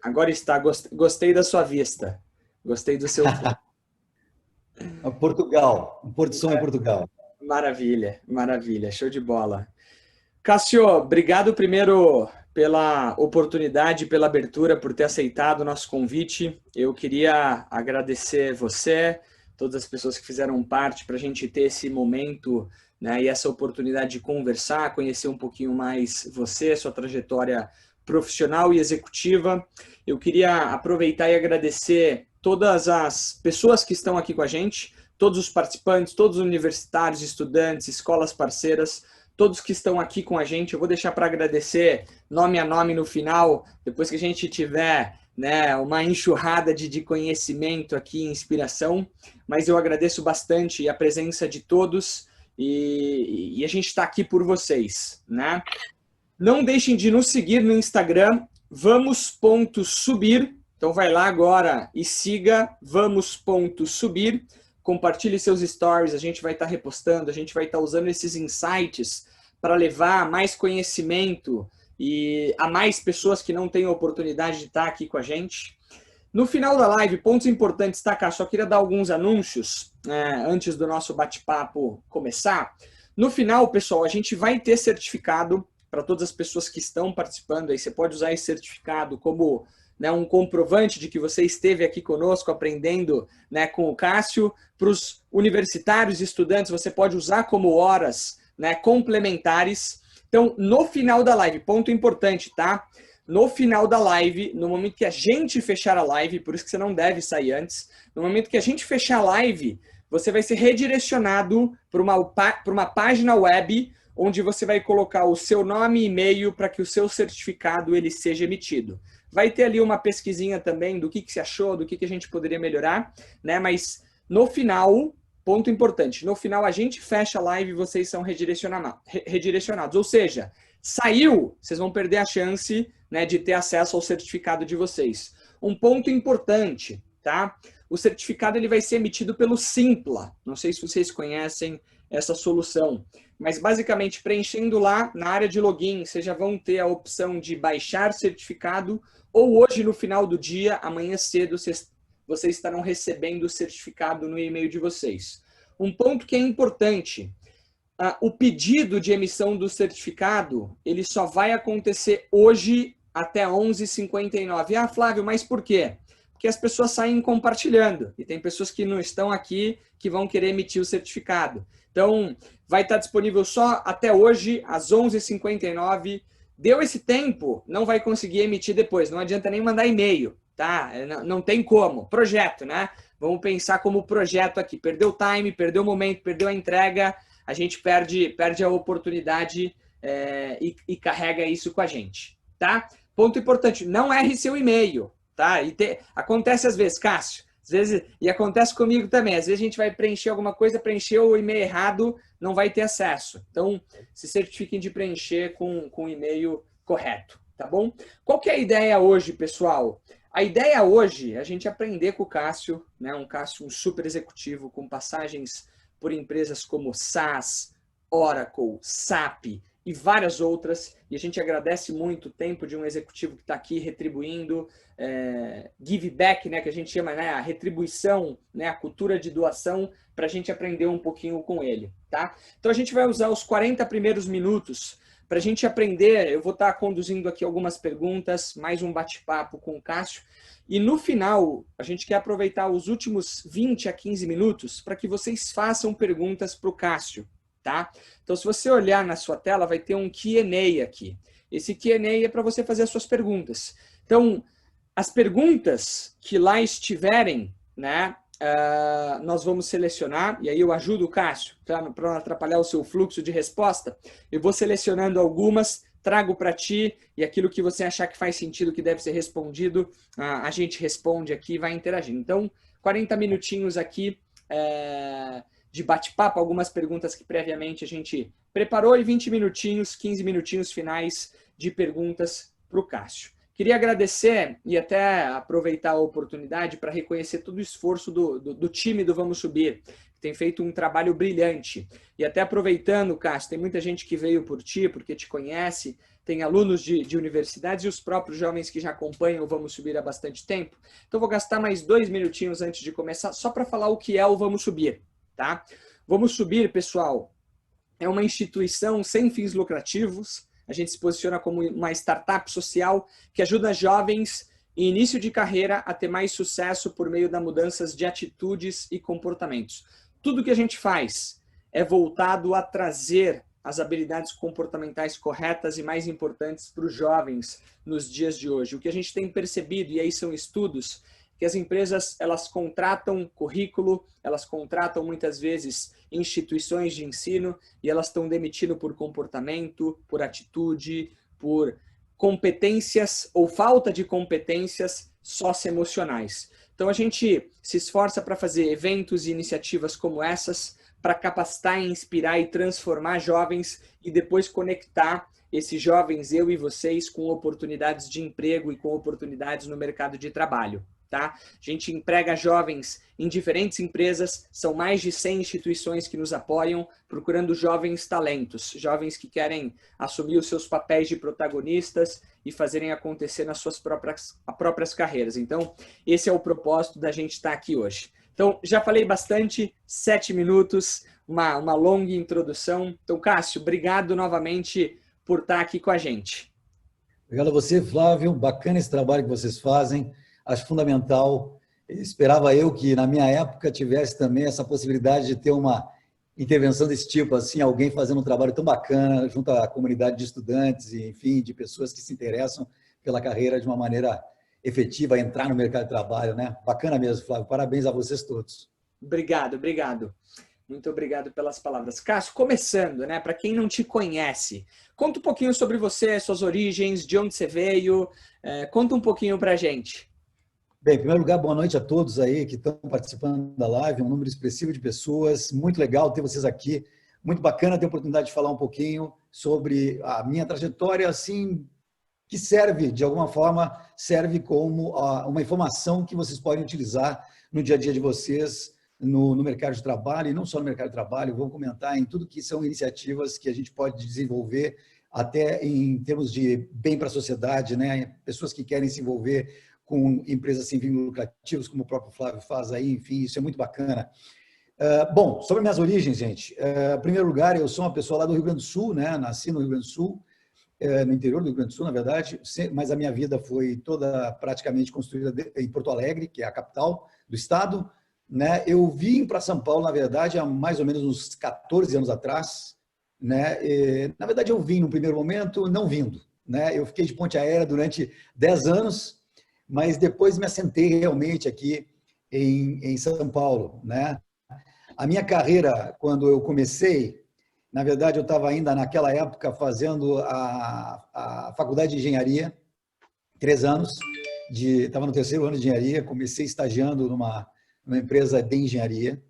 Agora está. Gostei da sua vista. Gostei do seu fundo. Portugal, um pôr do sol em Portugal. Maravilha, maravilha. Show de bola. Cássio, obrigado primeiro pela oportunidade, pela abertura, por ter aceitado o nosso convite. Eu queria agradecer você, todas as pessoas que fizeram parte para a gente ter esse momento, né, e essa oportunidade de conversar, conhecer um pouquinho mais você, sua trajetória profissional e executiva. Eu queria aproveitar e agradecer todas as pessoas que estão aqui com a gente, todos os participantes, todos os universitários, estudantes, escolas parceiras, todos que estão aqui com a gente. Eu vou deixar para agradecer nome a nome no final, depois que a gente tiver, né, uma enxurrada de conhecimento aqui, inspiração, mas eu agradeço bastante a presença de todos e a gente está aqui por vocês, né? Não deixem de nos seguir no Instagram, vamos.subir. Então vai lá agora e siga vamos.subir. Compartilhe seus stories, a gente vai estar repostando, a gente vai estar usando esses insights para levar mais conhecimento e a mais pessoas que não têm a oportunidade de estar aqui com a gente. No final da live, pontos importantes, tá, Cá? Só queria dar alguns anúncios antes do nosso bate-papo começar. No final, pessoal, a gente vai ter certificado para todas as pessoas que estão participando. Aí você pode usar esse certificado como, né, um comprovante de que você esteve aqui conosco aprendendo, né, com o Cássio. Para os universitários e estudantes, você pode usar como horas, né, complementares. Então, no final da live, ponto importante, tá? No final da live, no momento que a gente fechar a live, por isso que você não deve sair antes, no momento que a gente fechar a live, você vai ser redirecionado para uma página web onde você vai colocar o seu nome e e-mail para que o seu certificado ele seja emitido. Vai ter ali uma pesquisinha também do que você achou, do que a gente poderia melhorar, né? Mas no final, ponto importante, no final a gente fecha a live e vocês são redirecionados. Ou seja, saiu, vocês vão perder a chance, né, de ter acesso ao certificado de vocês. Um ponto importante, tá? O certificado ele vai ser emitido pelo Simpla. Não sei se vocês conhecem essa solução, mas basicamente preenchendo lá na área de login, vocês já vão ter a opção de baixar certificado ou hoje no final do dia, amanhã cedo, vocês estarão recebendo o certificado no e-mail de vocês. Um ponto que é importante, o pedido de emissão do certificado, ele só vai acontecer hoje até 11h59. Ah, Flávio, mas por quê? Porque as pessoas saem compartilhando. E tem pessoas que não estão aqui que vão querer emitir o certificado. Então, vai estar disponível só até hoje, às 11h59. Deu esse tempo, não vai conseguir emitir depois. Não adianta nem mandar e-mail, tá? Não tem como. Projeto, né? Vamos pensar como projeto aqui. Perdeu o time, perdeu o momento, perdeu a entrega, a gente perde a oportunidade e carrega isso com a gente, tá? Ponto importante, não erre seu e-mail, tá? Acontece às vezes, Cássio, às vezes, e acontece comigo também, às vezes a gente vai preencher alguma coisa, preencheu o e-mail errado, não vai ter acesso. Então, se certifiquem de preencher com o e-mail correto, tá bom? Qual que é a ideia hoje, pessoal? A ideia hoje é a gente aprender com o Cássio, né? Um Cássio, um super executivo com passagens por empresas como SAS, Oracle, SAP e várias outras, e a gente agradece muito o tempo de um executivo que está aqui retribuindo, give back, né, que a gente chama, né, a retribuição, né, a cultura de doação, para a gente aprender um pouquinho com ele, tá? Então a gente vai usar os 40 primeiros minutos para a gente aprender. Eu vou estar conduzindo aqui algumas perguntas, mais um bate-papo com o Cássio, e no final, a gente quer aproveitar os últimos 20 a 15 minutos para que vocês façam perguntas para o Cássio, tá? Então, se você olhar na sua tela, vai ter um Q&A aqui. Esse Q&A é para você fazer as suas perguntas. Então, as perguntas que lá estiverem, né, nós vamos selecionar, e aí eu ajudo o Cássio, para não atrapalhar o seu fluxo de resposta. Eu vou selecionando algumas, trago para ti, e aquilo que você achar que faz sentido, que deve ser respondido, a gente responde aqui e vai interagindo. Então, 40 minutinhos aqui de bate-papo, algumas perguntas que previamente a gente preparou, e 20 minutinhos, 15 minutinhos finais de perguntas para o Cássio. Queria agradecer e até aproveitar a oportunidade para reconhecer todo o esforço do time do Vamos Subir, que tem feito um trabalho brilhante. E até aproveitando, Cássio, tem muita gente que veio por ti, porque te conhece, tem alunos de universidades e os próprios jovens que já acompanham o Vamos Subir há bastante tempo. Então, vou gastar mais 2 minutinhos antes de começar, só para falar o que é o Vamos Subir, tá? Vamos Subir, pessoal, é uma instituição sem fins lucrativos. A gente se posiciona como uma startup social que ajuda jovens em início de carreira a ter mais sucesso por meio das mudanças de atitudes e comportamentos. Tudo que a gente faz é voltado a trazer as habilidades comportamentais corretas e mais importantes para os jovens nos dias de hoje. O que a gente tem percebido, e aí são estudos, que as empresas elas contratam currículo, elas contratam muitas vezes instituições de ensino e elas estão demitindo por comportamento, por atitude, por competências ou falta de competências socioemocionais. Então a gente se esforça para fazer eventos e iniciativas como essas, para capacitar, inspirar e transformar jovens e depois conectar esses jovens, eu e vocês, com oportunidades de emprego e com oportunidades no mercado de trabalho. Tá? A gente emprega jovens em diferentes empresas, são mais de 100 instituições que nos apoiam, procurando jovens talentos, jovens que querem assumir os seus papéis de protagonistas e fazerem acontecer nas suas próprias carreiras. Então, esse é o propósito da gente estar aqui hoje. Então, já falei bastante, 7 minutos, uma longa introdução. Então, Cássio, obrigado novamente por estar aqui com a gente. Obrigado a você, Flávio. Bacana esse trabalho que vocês fazem. Acho fundamental. Esperava eu que, na minha época, tivesse também essa possibilidade de ter uma intervenção desse tipo, assim, alguém fazendo um trabalho tão bacana junto à comunidade de estudantes e, enfim, de pessoas que se interessam pela carreira de uma maneira efetiva, a entrar no mercado de trabalho, né? Bacana mesmo, Flávio. Parabéns a vocês todos. Obrigado, obrigado. Muito obrigado pelas palavras. Cássio, começando, né? Para quem não te conhece, conta um pouquinho sobre você, suas origens, de onde você veio. Conta um pouquinho para a gente. Bem, em primeiro lugar, boa noite a todos aí que estão participando da live, um número expressivo de pessoas, muito legal ter vocês aqui, muito bacana ter a oportunidade de falar um pouquinho sobre a minha trajetória, assim, que serve, de alguma forma, serve como uma informação que vocês podem utilizar no dia a dia de vocês, no mercado de trabalho, e não só no mercado de trabalho, vou comentar em tudo que são iniciativas que a gente pode desenvolver, até em termos de bem para a sociedade, né? Pessoas que querem se envolver com empresas sem fins lucrativos, como o próprio Flávio faz aí, enfim, isso é muito bacana. Bom, sobre minhas origens, gente, em primeiro lugar, eu sou uma pessoa lá do Rio Grande do Sul, né? Nasci no Rio Grande do Sul, no interior do Rio Grande do Sul, na verdade, mas a minha vida foi toda praticamente construída em Porto Alegre, que é a capital do estado, né? Eu vim para São Paulo, na verdade, há mais ou menos uns 14 anos atrás, né? Na verdade, eu vim no primeiro momento não vindo, né? Eu fiquei de ponte aérea durante 10 anos, mas depois me assentei realmente aqui em São Paulo, né? A minha carreira, quando eu comecei, na verdade, eu estava ainda naquela época fazendo a faculdade de engenharia, 3 anos, estava no terceiro ano de engenharia, comecei estagiando numa empresa de engenharia,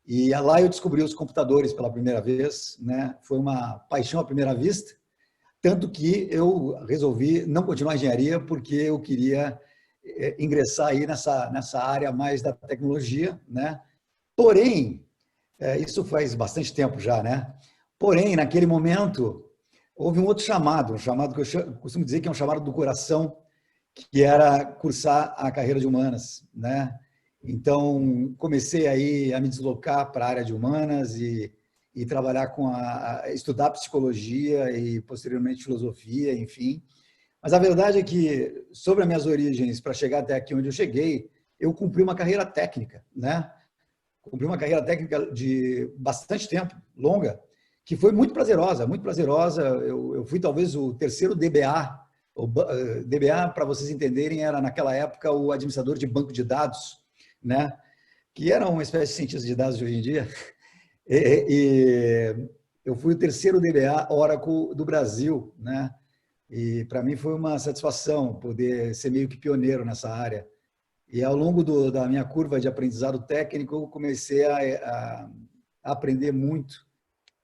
e lá eu descobri os computadores pela primeira vez, né? Foi uma paixão à primeira vista, tanto que eu resolvi não continuar a engenharia porque eu queria ingressar aí nessa área mais da tecnologia, né? Porém, isso faz bastante tempo já, né? Porém, naquele momento, houve um outro chamado, um chamado que eu costumo dizer que é um chamado do coração, que era cursar a carreira de humanas, né? Então, comecei aí a me deslocar para a área de humanas e trabalhar estudar psicologia e, posteriormente, filosofia, enfim. Mas a verdade é que, sobre as minhas origens, para chegar até aqui onde eu cheguei, eu cumpri uma carreira técnica, né? Cumpri uma carreira técnica de bastante tempo, longa, que foi muito prazerosa, muito prazerosa. Eu fui talvez o terceiro DBA. O DBA, para vocês entenderem, era naquela época o administrador de banco de dados, né? Que era uma espécie de cientista de dados de hoje em dia. E eu fui o terceiro DBA Oracle do Brasil, né? E para mim foi uma satisfação poder ser meio que pioneiro nessa área. E ao longo da minha curva de aprendizado técnico, eu comecei a aprender muito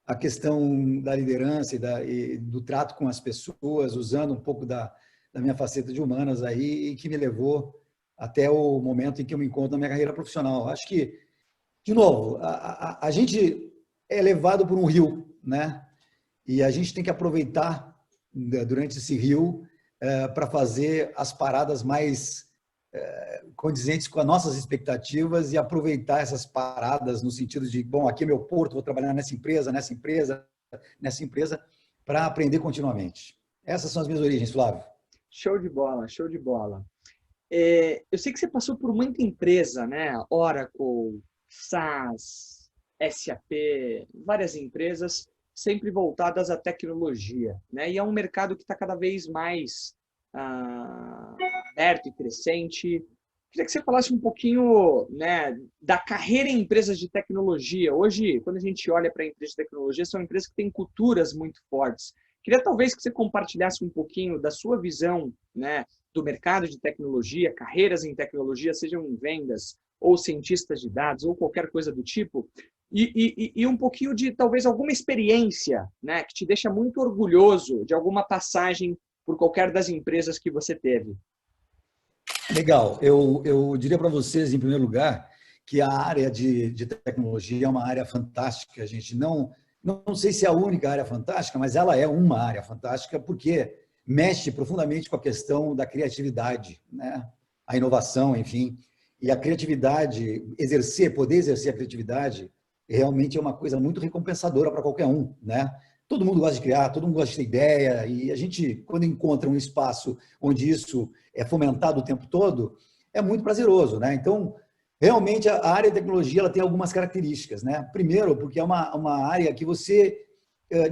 a questão da liderança e do trato com as pessoas, usando um pouco da minha faceta de humanas aí, e que me levou até o momento em que eu me encontro na minha carreira profissional. Acho que, de novo, a gente é levado por um rio, né? E a gente tem que aproveitar durante esse rio para fazer as paradas mais condizentes com as nossas expectativas e aproveitar essas paradas no sentido de, bom, aqui é meu porto, vou trabalhar nessa empresa, para aprender continuamente. Essas são as minhas origens, Flávio. Show de bola, show de bola. Eu sei que você passou por muita empresa, né? Oracle, SAS, SAP, várias empresas sempre voltadas à tecnologia, né? E é um mercado que está cada vez mais aberto e crescente. Queria que você falasse um pouquinho, né, da carreira em empresas de tecnologia. Hoje, quando a gente olha para empresas de tecnologia, são empresas que têm culturas muito fortes. Queria talvez que você compartilhasse um pouquinho da sua visão, né, do mercado de tecnologia, carreiras em tecnologia, sejam em vendas ou cientistas de dados ou qualquer coisa do tipo, e um pouquinho de talvez alguma experiência, né, que te deixa muito orgulhoso de alguma passagem por qualquer das empresas que você teve. Legal. Eu diria para vocês, em primeiro lugar, que a área de tecnologia é uma área fantástica. A gente não sei se é a única área fantástica, mas ela é uma área fantástica porque mexe profundamente com a questão da criatividade, né? A inovação, enfim. E a criatividade, poder exercer a criatividade, realmente é uma coisa muito recompensadora para qualquer um, né? Todo mundo gosta de criar, todo mundo gosta de ter ideia, e a gente, quando encontra um espaço onde isso é fomentado o tempo todo, é muito prazeroso, né? Então, realmente, a área de tecnologia ela tem algumas características, né? Primeiro, porque é uma área que você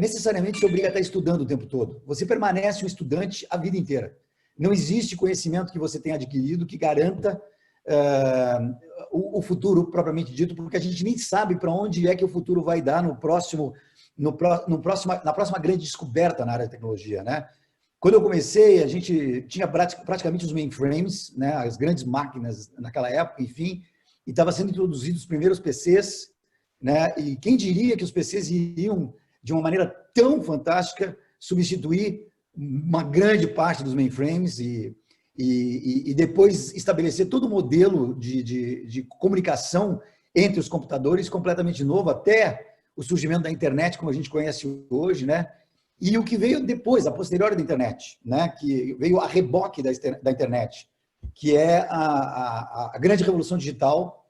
necessariamente se obriga a estar estudando o tempo todo. Você permanece um estudante a vida inteira. Não existe conhecimento que você tenha adquirido que garanta o futuro propriamente dito, porque a gente nem sabe para onde é que o futuro vai dar na próxima grande descoberta na área de tecnologia, né? Quando eu comecei, a gente tinha praticamente os mainframes, né, as grandes máquinas naquela época, enfim, e estava sendo introduzidos os primeiros PCs, né? E quem diria que os PCs iriam, de uma maneira tão fantástica, substituir uma grande parte dos mainframes e depois estabelecer todo o modelo de comunicação entre os computadores completamente novo, até o surgimento da internet, como a gente conhece hoje, né? E o que veio depois, a posteriori da internet, né? Que veio a reboque da internet, que é a grande revolução digital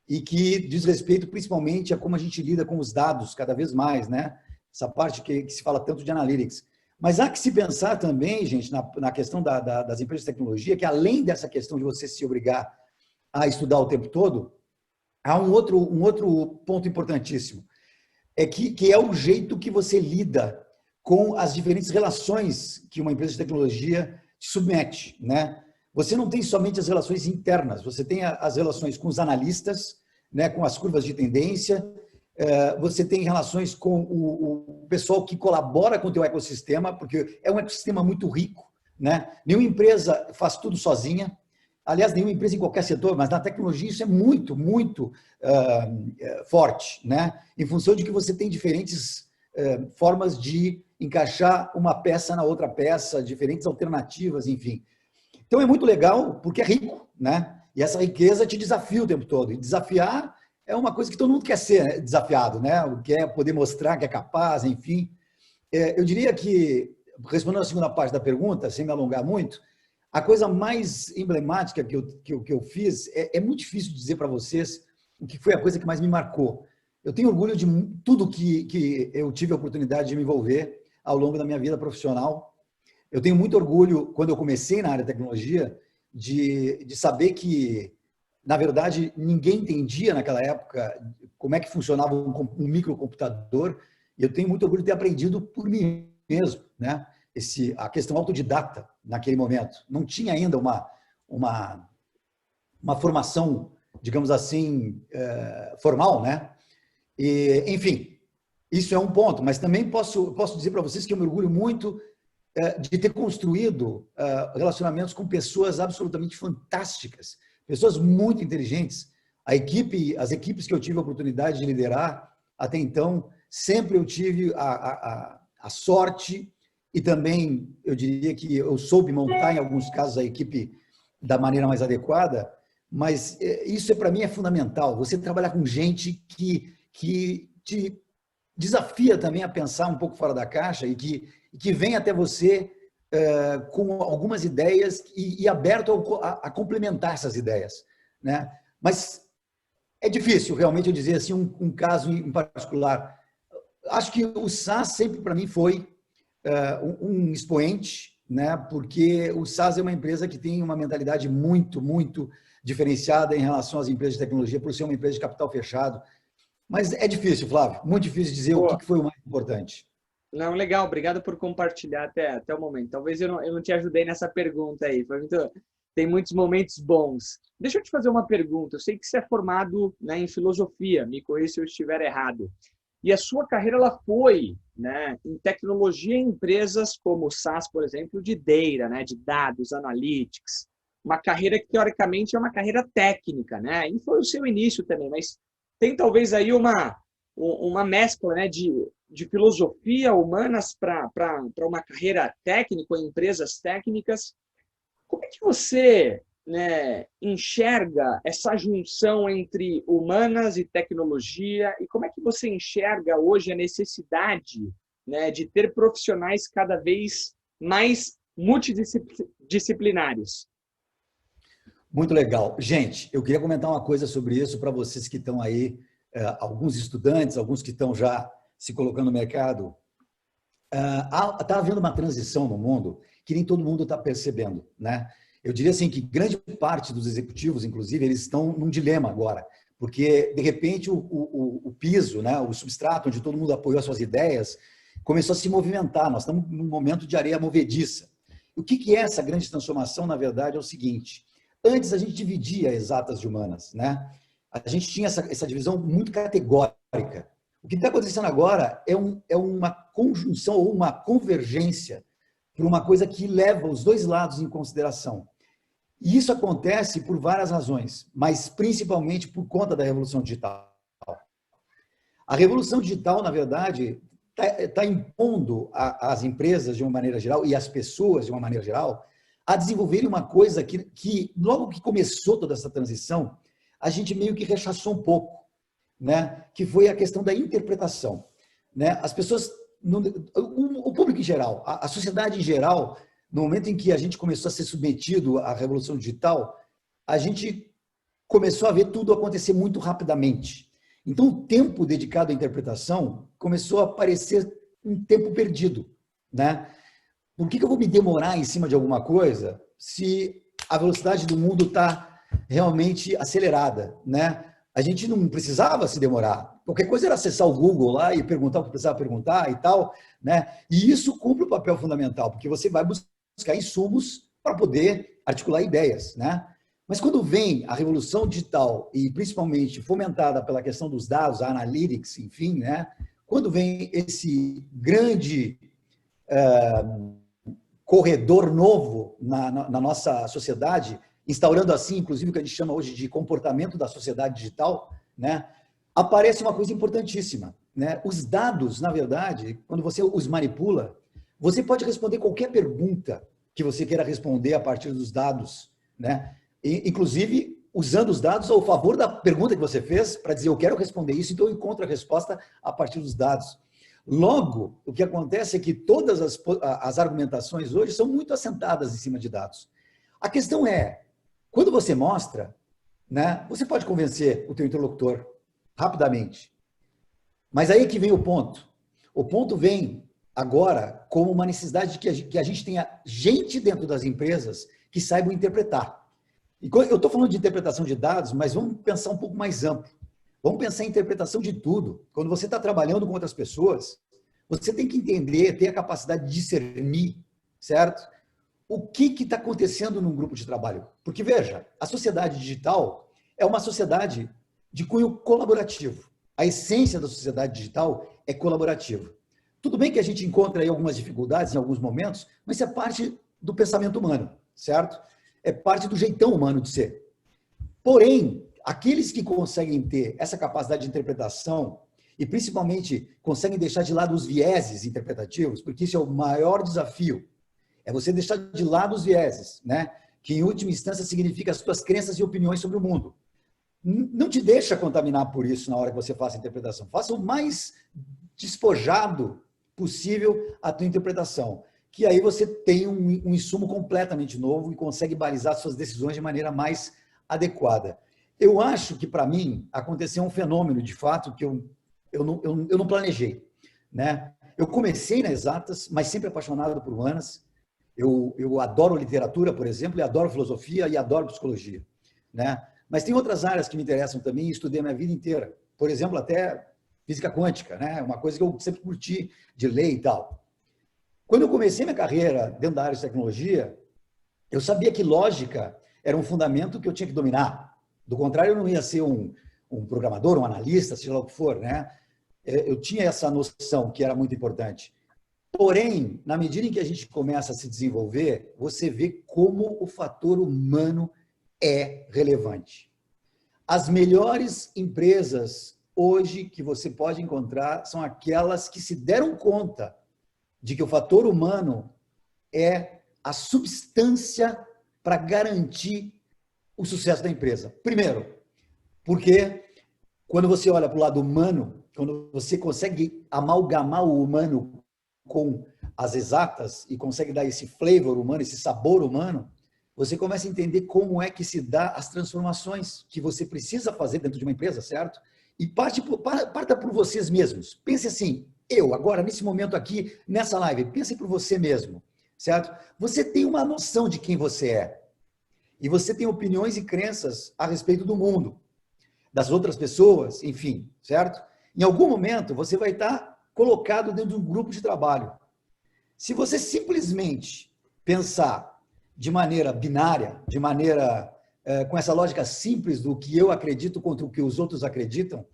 e que diz respeito principalmente a como a gente lida com os dados cada vez mais, né? Essa parte que se fala tanto de analytics. Mas há que se pensar também, gente, na questão das empresas de tecnologia, que além dessa questão de você se obrigar a estudar o tempo todo, há um outro ponto importantíssimo, que é o jeito que você lida com as diferentes relações que uma empresa de tecnologia te submete, né? Você não tem somente as relações internas, você tem as relações com os analistas, né, com as curvas de tendência, você tem relações com o pessoal que colabora com o teu ecossistema, porque é um ecossistema muito rico, né? Nenhuma empresa faz tudo sozinha, aliás, nenhuma empresa em qualquer setor, mas na tecnologia isso é muito, muito forte, né? Em função de que você tem diferentes formas de encaixar uma peça na outra peça, diferentes alternativas, enfim. Então é muito legal porque é rico, né? E essa riqueza te desafia o tempo todo. E desafiar é uma coisa que todo mundo quer ser desafiado, né? Quer poder mostrar que é capaz, enfim. Eu diria que, respondendo a segunda parte da pergunta, sem me alongar muito, a coisa mais emblemática que eu fiz, é muito difícil dizer para vocês o que foi a coisa que mais me marcou. Eu tenho orgulho de tudo que eu tive a oportunidade de me envolver ao longo da minha vida profissional. Eu tenho muito orgulho, quando eu comecei na área de tecnologia, de saber que, na verdade, ninguém entendia naquela época como é que funcionava um microcomputador, e eu tenho muito orgulho de ter aprendido por mim mesmo, né? A questão autodidata naquele momento. Não tinha ainda uma formação, digamos assim, formal, né? E, enfim, isso é um ponto, mas também posso dizer para vocês que eu me orgulho muito de ter construído relacionamentos com pessoas absolutamente fantásticas, pessoas muito inteligentes. As equipes que eu tive a oportunidade de liderar até então, sempre eu tive a sorte e também eu diria que eu soube montar em alguns casos a equipe da maneira mais adequada, mas isso para mim é fundamental. Você trabalhar com gente que te desafia também a pensar um pouco fora da caixa e que vem até você com algumas ideias e aberto a complementar essas ideias, né? Mas é difícil realmente eu dizer assim um caso em particular. Acho que o SaaS sempre para mim foi um expoente, né? Porque o SaaS é uma empresa que tem uma mentalidade muito, muito diferenciada em relação às empresas de tecnologia, por ser uma empresa de capital fechado. Mas é difícil, Flávio, muito difícil dizer o Pô, que foi o mais importante. não, legal, obrigado por compartilhar até o momento. Talvez eu não te ajudei nessa pergunta aí. Tem muitos momentos bons. Deixa eu te fazer uma pergunta. Eu sei que você é formado, né, em filosofia, me corrija se eu estiver errado. E a sua carreira ela foi, né, em tecnologia em empresas como o SaaS, por exemplo, de data, né, de dados, analytics. Uma carreira que, teoricamente, é uma carreira técnica, né? E foi o seu início também, mas tem talvez aí uma mescla, né, de filosofia humanas para uma carreira técnica em empresas técnicas. Como é que você, né, enxerga essa junção entre humanas e tecnologia e como é que você enxerga hoje a necessidade, né, de ter profissionais cada vez mais multidisciplinares? Muito legal. Gente, eu queria comentar uma coisa sobre isso para vocês que estão aí, alguns estudantes, alguns que estão já se colocando no mercado. Está havendo uma transição no mundo que nem todo mundo está percebendo, né? Eu diria assim que grande parte dos executivos, inclusive, eles estão num dilema agora, porque de repente o piso, né, o substrato onde todo mundo apoiou as suas ideias, começou a se movimentar. Nós estamos num momento de areia movediça. O que é essa grande transformação, na verdade, é o seguinte: antes a gente dividia exatas de humanas, né? A gente tinha essa divisão muito categórica. O que está acontecendo agora é uma conjunção ou uma convergência para uma coisa que leva os dois lados em consideração. E isso acontece por várias razões, mas principalmente por conta da revolução digital. A revolução digital, na verdade, está impondo às empresas, de uma maneira geral, e às pessoas, de uma maneira geral, a desenvolverem uma coisa que logo que começou toda essa transição, a gente meio que rechaçou um pouco, né? Que foi a questão da interpretação, né? As pessoas, o público em geral, a sociedade em geral, no momento em que a gente começou a ser submetido à revolução digital, a gente começou a ver tudo acontecer muito rapidamente. Então, o tempo dedicado à interpretação começou a parecer um tempo perdido, né? Por que eu vou me demorar em cima de alguma coisa se a velocidade do mundo está realmente acelerada, né? A gente não precisava se demorar. Qualquer coisa era acessar o Google lá e perguntar o que precisava perguntar e tal, né? E isso cumpre o papel fundamental, porque você vai buscar insumos para poder articular ideias, né? Mas quando vem a revolução digital e principalmente fomentada pela questão dos dados, a analytics, enfim, né? Quando vem esse grande corredor novo na nossa sociedade, instaurando assim, inclusive, o que a gente chama hoje de comportamento da sociedade digital, né? Aparece uma coisa importantíssima, né? Os dados, na verdade, quando você os manipula, você pode responder qualquer pergunta que você queira responder a partir dos dados, né? Inclusive, usando os dados ao favor da pergunta que você fez, para dizer, eu quero responder isso, então eu encontro a resposta a partir dos dados. Logo, o que acontece é que todas as argumentações hoje são muito assentadas em cima de dados. A questão é, quando você mostra, né, você pode convencer o teu interlocutor rapidamente. Mas aí que vem o ponto. O ponto vem agora como uma necessidade de que a gente tenha gente dentro das empresas que saibam interpretar. E eu estou falando de interpretação de dados, mas vamos pensar um pouco mais amplo. Vamos pensar em interpretação de tudo. Quando você está trabalhando com outras pessoas, você tem que entender, ter a capacidade de discernir, certo? O que está acontecendo num grupo de trabalho? Porque, veja, a sociedade digital é uma sociedade de cunho colaborativo. A essência da sociedade digital é colaborativa. Tudo bem que a gente encontra aí algumas dificuldades em alguns momentos, mas isso é parte do pensamento humano, certo? É parte do jeitão humano de ser. Porém, aqueles que conseguem ter essa capacidade de interpretação e principalmente conseguem deixar de lado os vieses interpretativos, porque isso é o maior desafio, é você deixar de lado os vieses, né? Que em última instância significa as suas crenças e opiniões sobre o mundo. Não te deixa contaminar por isso na hora que você faça a interpretação. Faça o mais despojado possível a tua interpretação. Que aí você tem um insumo completamente novo e consegue balizar suas decisões de maneira mais adequada. Eu acho que, para mim, aconteceu um fenômeno, de fato, que eu não planejei, né? Eu comecei nas exatas, mas sempre apaixonado por humanas. Eu adoro literatura, por exemplo, e adoro filosofia e adoro psicologia, né? Mas tem outras áreas que me interessam também e estudei a minha vida inteira. Por exemplo, até física quântica, né? Uma coisa que eu sempre curti de ler e tal. Quando eu comecei minha carreira dentro da área de tecnologia, eu sabia que lógica era um fundamento que eu tinha que dominar. Do contrário, eu não ia ser um programador, um analista, seja lá o que for, né? Eu tinha essa noção que era muito importante. Porém, na medida em que a gente começa a se desenvolver, você vê como o fator humano é relevante. As melhores empresas hoje que você pode encontrar são aquelas que se deram conta de que o fator humano é a substância para garantir o sucesso da empresa. Primeiro, porque quando você olha para o lado humano, quando você consegue amalgamar o humano com as exatas e consegue dar esse flavor humano, esse sabor humano, você começa a entender como é que se dá as transformações que você precisa fazer dentro de uma empresa, certo? E parta por vocês mesmos. Pense assim, eu agora, nesse momento aqui, nessa live, pense por você mesmo, certo? Você tem uma noção de quem você é. E você tem opiniões e crenças a respeito do mundo, das outras pessoas, enfim, certo? Em algum momento, você vai estar colocado dentro de um grupo de trabalho. Se você simplesmente pensar de maneira binária, de maneira com essa lógica simples do que eu acredito contra o que os outros acreditam,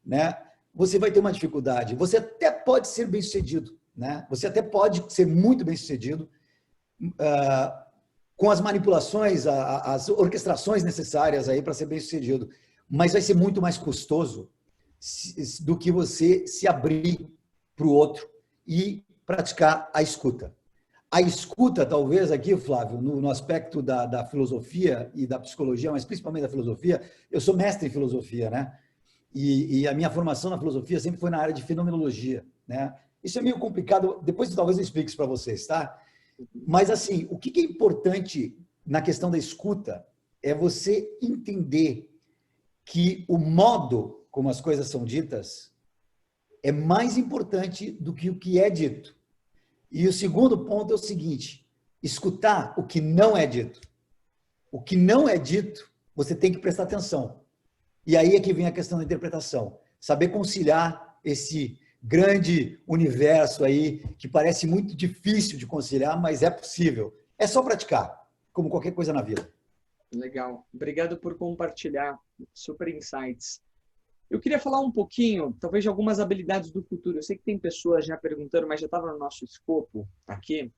né? Você vai ter uma dificuldade. Você até pode ser bem-sucedido, né? Você até pode ser muito bem-sucedido com as manipulações, as orquestrações necessárias aí para ser bem-sucedido, mas vai ser muito mais custoso do que você se abrir para o outro e praticar a escuta. A escuta, talvez aqui, Flávio, no aspecto da filosofia e da psicologia, mas principalmente da filosofia, eu sou mestre em filosofia, né? E a minha formação na filosofia sempre foi na área de fenomenologia, né? Isso é meio complicado, depois talvez eu explique isso para vocês, tá? Mas, assim, o que é importante na questão da escuta é você entender que o modo como as coisas são ditas é mais importante do que o que é dito. E o segundo ponto é o seguinte, escutar o que não é dito. O que não é dito, você tem que prestar atenção. E aí é que vem a questão da interpretação. Saber conciliar esse grande universo aí, que parece muito difícil de conciliar, mas é possível. É só praticar, como qualquer coisa na vida. Legal. Obrigado por compartilhar. Super insights. Eu queria falar um pouquinho, talvez, de algumas habilidades do futuro. Eu sei que tem pessoas já perguntando, mas já estava no nosso escopo aqui.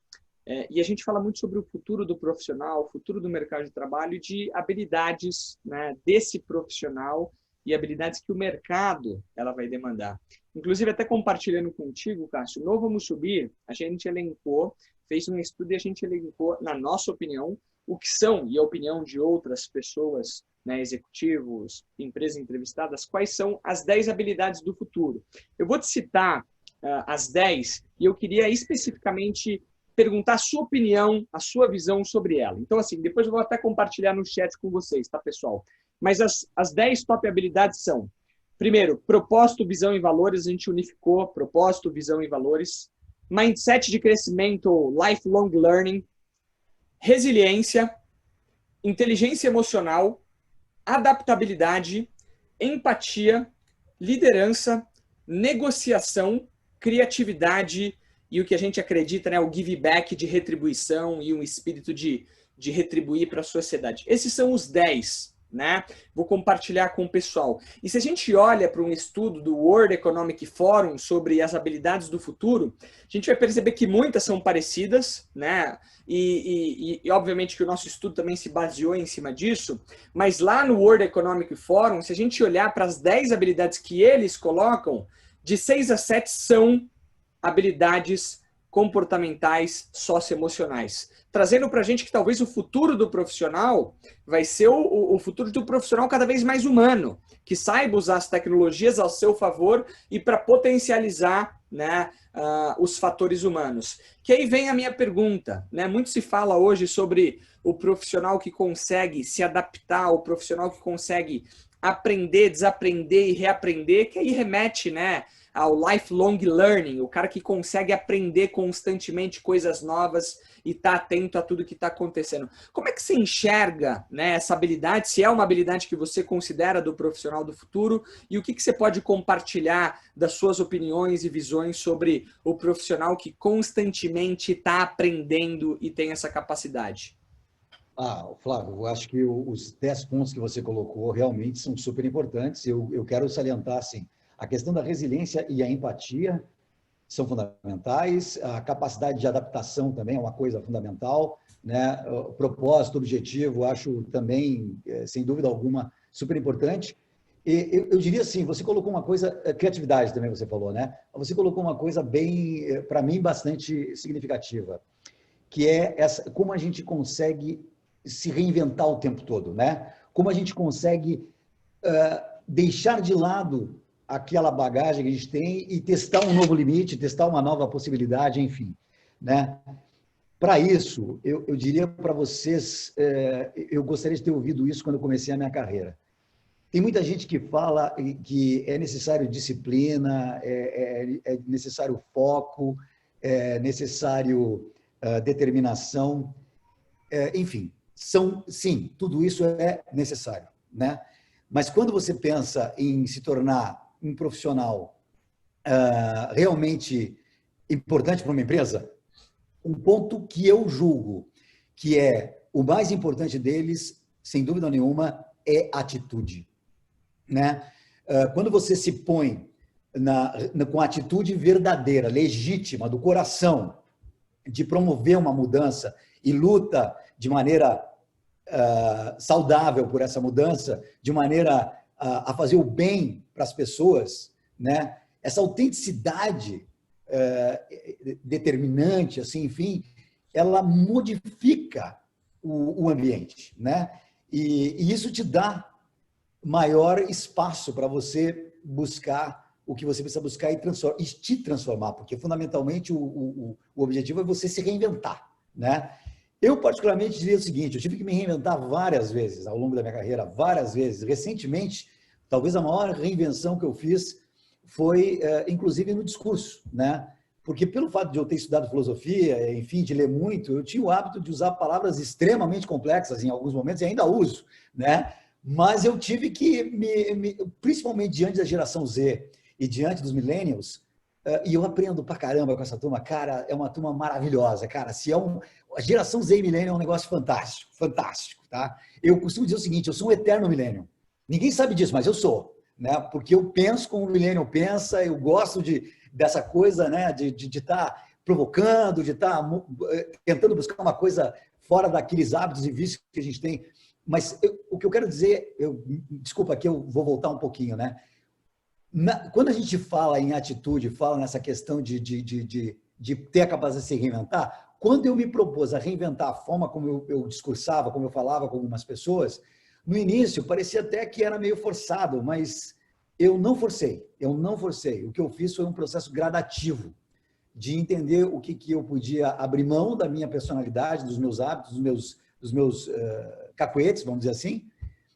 E a gente fala muito sobre o futuro do profissional, o futuro do mercado de trabalho e de habilidades, né, desse profissional e habilidades que o mercado ela vai demandar. Inclusive, até compartilhando contigo, Cássio, no Vamos Subir, a gente elencou, fez um estudo e a gente elencou, na nossa opinião, o que são, e a opinião de outras pessoas, né, executivos, empresas entrevistadas, quais são as 10 habilidades do futuro. Eu vou te citar as 10 e eu queria especificamente perguntar a sua opinião, a sua visão sobre ela. Então, assim, depois eu vou até compartilhar no chat com vocês, tá, pessoal? Mas as 10 top habilidades são, primeiro, propósito, visão e valores, a gente unificou propósito, visão e valores, mindset de crescimento, lifelong learning, resiliência, inteligência emocional, adaptabilidade, empatia, liderança, negociação, criatividade e o que a gente acredita, né, o give back de retribuição e um espírito de retribuir para a sociedade. Esses são os 10, né? Vou compartilhar com o pessoal. E se a gente olha para um estudo do World Economic Forum sobre as habilidades do futuro, a gente vai perceber que muitas são parecidas, né? E obviamente que o nosso estudo também se baseou em cima disso, mas lá no World Economic Forum, se a gente olhar para as 10 habilidades que eles colocam, de 6 a 7 são habilidades comportamentais socioemocionais. Trazendo para a gente que talvez o futuro do profissional vai ser o futuro do profissional cada vez mais humano, que saiba usar as tecnologias ao seu favor e para potencializar né, os fatores humanos. Que aí vem a minha pergunta, né? Muito se fala hoje sobre o profissional que consegue se adaptar, o profissional que consegue aprender, desaprender e reaprender, que aí remete, né, ao lifelong learning, o cara que consegue aprender constantemente coisas novas e tá atento a tudo que está acontecendo. Como é que você enxerga, né, essa habilidade, se é uma habilidade que você considera do profissional do futuro, e o que você pode compartilhar das suas opiniões e visões sobre o profissional que constantemente está aprendendo e tem essa capacidade? Flávio, eu acho que os 10 pontos que você colocou realmente são super importantes. Eu quero salientar, assim, a questão da resiliência e a empatia são fundamentais, a capacidade de adaptação também é uma coisa fundamental, né? O propósito, objetivo, acho também, sem dúvida alguma, super importante. E eu diria assim, você colocou uma coisa, criatividade também você falou, né? Você colocou uma coisa bem, para mim, bastante significativa, que é essa, como a gente consegue se reinventar o tempo todo, né? Como a gente consegue deixar de lado aquela bagagem que a gente tem e testar um novo limite, testar uma nova possibilidade, enfim, né? Para isso, eu diria para vocês, eu gostaria de ter ouvido isso quando eu comecei a minha carreira. Tem muita gente que fala que é necessário disciplina, é necessário foco, é necessário determinação, enfim, sim, tudo isso é necessário, né? Mas quando você pensa em se tornar um profissional realmente importante para uma empresa, um ponto que eu julgo que é o mais importante deles, sem dúvida nenhuma, é atitude, né? Quando você se põe com atitude verdadeira, legítima, do coração, de promover uma mudança e luta de maneira saudável por essa mudança, de maneira a fazer o bem para as pessoas, né? Essa autenticidade determinante, assim, enfim, ela modifica o ambiente, né? E isso te dá maior espaço para você buscar o que você precisa buscar e te transformar, porque fundamentalmente o objetivo é você se reinventar, né? Eu, particularmente, diria o seguinte, eu tive que me reinventar várias vezes ao longo da minha carreira, várias vezes. Recentemente, talvez a maior reinvenção que eu fiz foi, inclusive, no discurso, né? Porque pelo fato de eu ter estudado filosofia, enfim, de ler muito, eu tinha o hábito de usar palavras extremamente complexas em alguns momentos e ainda uso, né? Mas eu tive que, principalmente diante da geração Z e diante dos millennials, e eu aprendo pra caramba com essa turma, cara, é uma turma maravilhosa, cara. A geração Z e millennial é um negócio fantástico, fantástico, tá? Eu costumo dizer o seguinte, eu sou um eterno millennial. Ninguém sabe disso, mas eu sou, né? Porque eu penso como o millennial pensa, eu gosto dessa coisa, né? De estar provocando, de estar tentando buscar uma coisa fora daqueles hábitos e vícios que a gente tem. Mas o que eu quero dizer, desculpa, aqui eu vou voltar um pouquinho, né? Quando a gente fala em atitude, fala nessa questão de ter a capacidade de se reinventar, quando eu me propus a reinventar a forma como eu discursava, como eu falava com algumas pessoas, no início parecia até que era meio forçado, mas eu não forcei. O que eu fiz foi um processo gradativo de entender o que eu podia abrir mão da minha personalidade, dos meus hábitos, dos meus cacuetes, vamos dizer assim,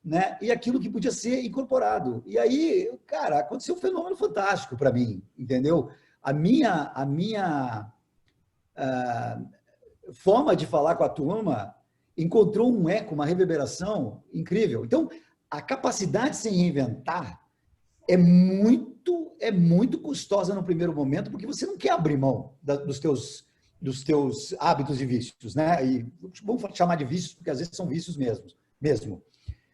né? E aquilo que podia ser incorporado. E aí, cara, aconteceu um fenômeno fantástico para mim, entendeu? A minha forma de falar com a turma encontrou um eco, uma reverberação incrível. Então, a capacidade de se reinventar é muito custosa no primeiro momento, porque você não quer abrir mão dos teus hábitos e vícios, né? E vamos chamar de vícios, porque às vezes são vícios mesmo.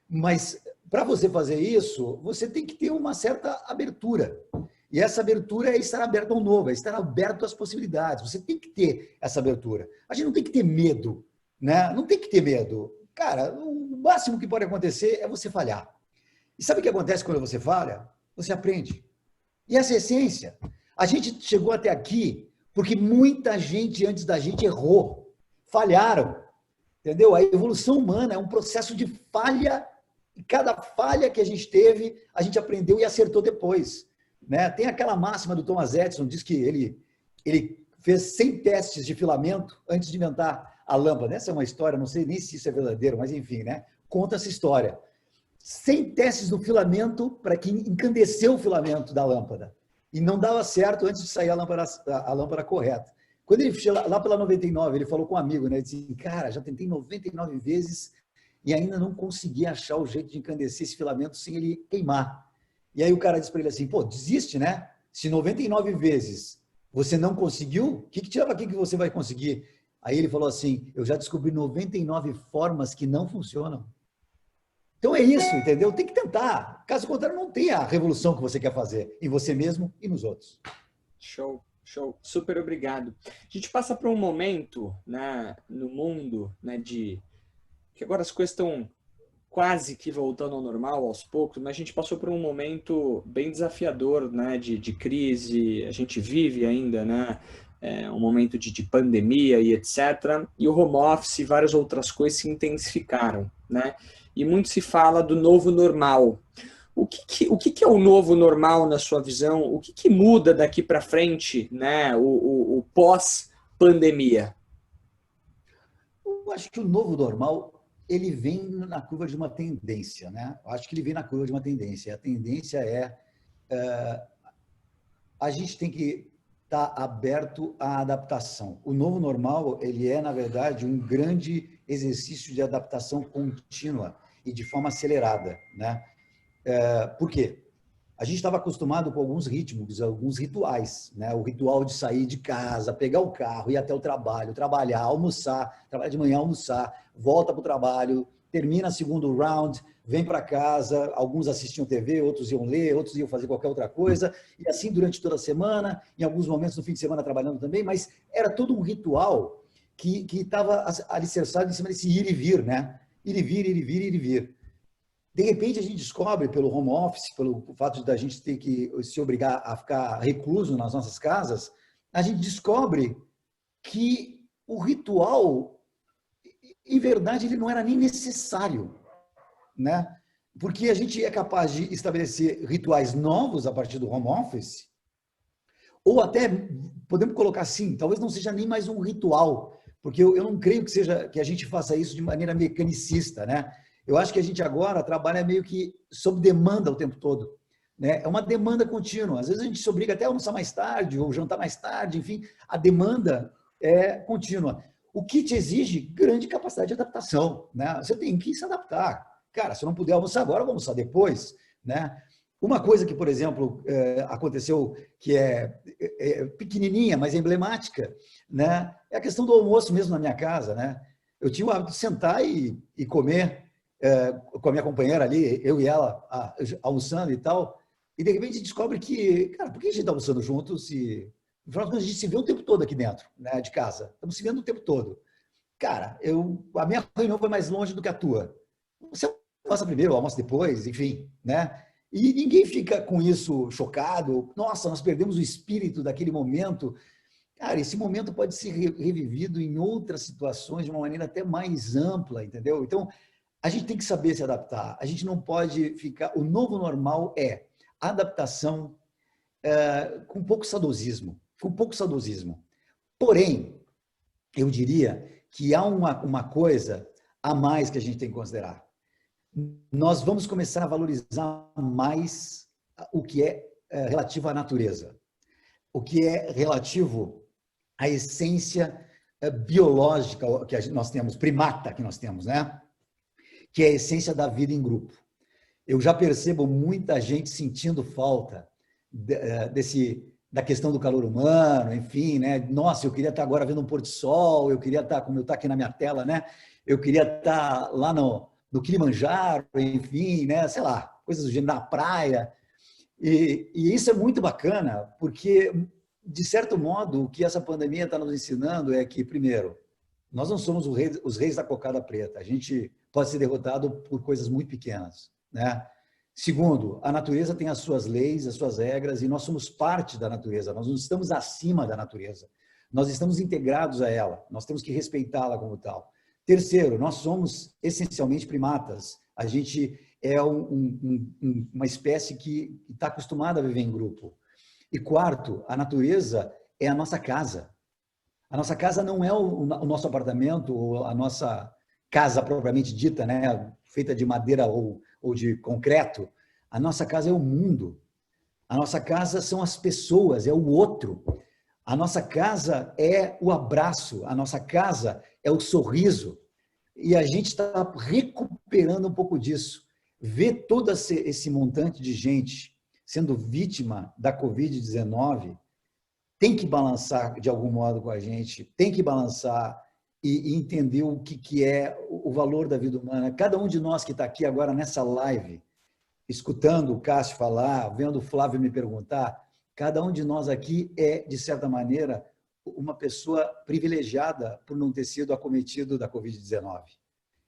Mas para você fazer isso, você tem que ter uma certa abertura. E essa abertura é estar aberto ao novo, é estar aberto às possibilidades. Você tem que ter essa abertura. A gente não tem que ter medo, né? Não tem que ter medo. Cara, o máximo que pode acontecer é você falhar. E sabe o que acontece quando você falha? Você aprende. E essa é a essência. A gente chegou até aqui porque muita gente antes da gente errou, falharam. Entendeu? A evolução humana é um processo de falha, e cada falha que a gente teve, a gente aprendeu e acertou depois. né? Tem aquela máxima do Thomas Edison, diz que ele fez 100 testes de filamento antes de inventar a lâmpada. Essa é uma história, não sei nem se isso é verdadeiro, mas enfim, né? Conta essa história. 100 testes do filamento para que incandesceu o filamento da lâmpada. E não dava certo antes de sair a lâmpada correta. Quando ele chegou lá pela 99, ele falou com um amigo, né? Ele disse, cara, já tentei 99 vezes e ainda não consegui achar o jeito de encandecer esse filamento sem ele queimar. E aí o cara disse para ele assim, pô, desiste, né? Se 99 vezes você não conseguiu, o que te leva aqui que você vai conseguir? Aí ele falou assim, eu já descobri 99 formas que não funcionam. Então é isso, entendeu? Tem que tentar. Caso contrário, não tem a revolução que você quer fazer em você mesmo e nos outros. Show, show. Super obrigado. A gente passa por um momento, né, no mundo, né, de que agora as coisas estão quase que voltando ao normal aos poucos, mas a gente passou por um momento bem desafiador, né, de crise. A gente vive ainda, né, um momento de pandemia e etc. E o home office e várias outras coisas se intensificaram, né? E muito se fala do novo normal. O que é o novo normal na sua visão? O que muda daqui para frente, né? O pós-pandemia? Eu acho que o novo normal ele vem na curva de uma tendência, né? Eu acho que ele vem na curva de uma tendência. A tendência é a gente tem que estar aberto à adaptação. O novo normal ele é na verdade um grande exercício de adaptação contínua e de forma acelerada, né? Por quê? A gente estava acostumado com alguns ritmos, alguns rituais, né? O ritual de sair de casa, pegar o carro, ir até o trabalho, trabalhar, almoçar, trabalhar de manhã, almoçar, volta para o trabalho, termina o segundo round, vem para casa, alguns assistiam TV, outros iam ler, outros iam fazer qualquer outra coisa, e assim durante toda a semana, em alguns momentos no fim de semana trabalhando também, mas era todo um ritual que estava alicerçado em cima desse ir e vir, né? Ir e vir, ir e vir, ir e vir. De repente, a gente descobre, pelo home office, pelo fato de a gente ter que se obrigar a ficar recluso nas nossas casas, a gente descobre que o ritual, em verdade, ele não era nem necessário, né? Porque a gente é capaz de estabelecer rituais novos a partir do home office, ou até, podemos colocar assim, talvez não seja nem mais um ritual, porque eu não creio que a gente faça isso de maneira mecanicista, né? Eu acho que a gente agora trabalha meio que sob demanda o tempo todo, né? É uma demanda contínua. Às vezes a gente se obriga até a almoçar mais tarde ou jantar mais tarde, enfim, a demanda é contínua. O que te exige grande capacidade de adaptação, né? Você tem que se adaptar. Cara, se eu não puder almoçar agora, eu vou almoçar depois, né? Uma coisa que, por exemplo, aconteceu que é pequenininha, mas emblemática, né? É a questão do almoço mesmo na minha casa, né? Eu tinha o hábito de sentar e comer com a minha companheira ali, eu e ela almoçando e tal, e de repente descobre que, cara, por que a gente está almoçando juntos se a gente se vê o tempo todo aqui dentro, né, de casa? Estamos se vendo o tempo todo. Cara, a minha reunião foi mais longe do que a tua. Você almoça primeiro, almoça depois, enfim, né? E ninguém fica com isso chocado. Nossa, nós perdemos o espírito daquele momento. Cara, esse momento pode ser revivido em outras situações de uma maneira até mais ampla, entendeu? Então, a gente tem que saber se adaptar. A gente não pode ficar... O novo normal é adaptação com pouco saudosismo. Com pouco saudosismo. Porém, eu diria que há uma coisa a mais que a gente tem que considerar. Nós vamos começar a valorizar mais o que é relativo à natureza. O que é relativo à essência biológica que nós temos, primata que nós temos, né? Que é a essência da vida em grupo. Eu já percebo muita gente sentindo falta da questão do calor humano, enfim, né? Nossa, eu queria estar agora vendo um pôr do sol, eu queria estar, como eu estou aqui na minha tela, né? Eu queria estar lá no Kilimanjaro, enfim, né? Sei lá, coisas do gênero, na praia. E isso é muito bacana, porque, de certo modo, o que essa pandemia está nos ensinando é que, primeiro, nós não somos os reis da cocada preta. A gente pode ser derrotado por coisas muito pequenas, né? Segundo, a natureza tem as suas leis, as suas regras, e nós somos parte da natureza. Nós não estamos acima da natureza. Nós estamos integrados a ela. Nós temos que respeitá-la como tal. Terceiro, nós somos essencialmente primatas. A gente é uma espécie que está acostumada a viver em grupo. E quarto, a natureza é a nossa casa. A nossa casa não é o nosso apartamento ou a nossa casa propriamente dita, né? Feita de madeira ou de concreto. A nossa casa é o mundo. A nossa casa são as pessoas, é o outro. A nossa casa é o abraço, a nossa casa é o sorriso. E a gente está recuperando um pouco disso. Ver todo esse montante de gente sendo vítima da Covid-19 tem que balançar de algum modo com a gente, tem que balançar e entender o que é o valor da vida humana. Cada um de nós que está aqui agora nessa live, escutando o Cássio falar, vendo o Flávio me perguntar, cada um de nós aqui é, de certa maneira, uma pessoa privilegiada por não ter sido acometido da Covid-19.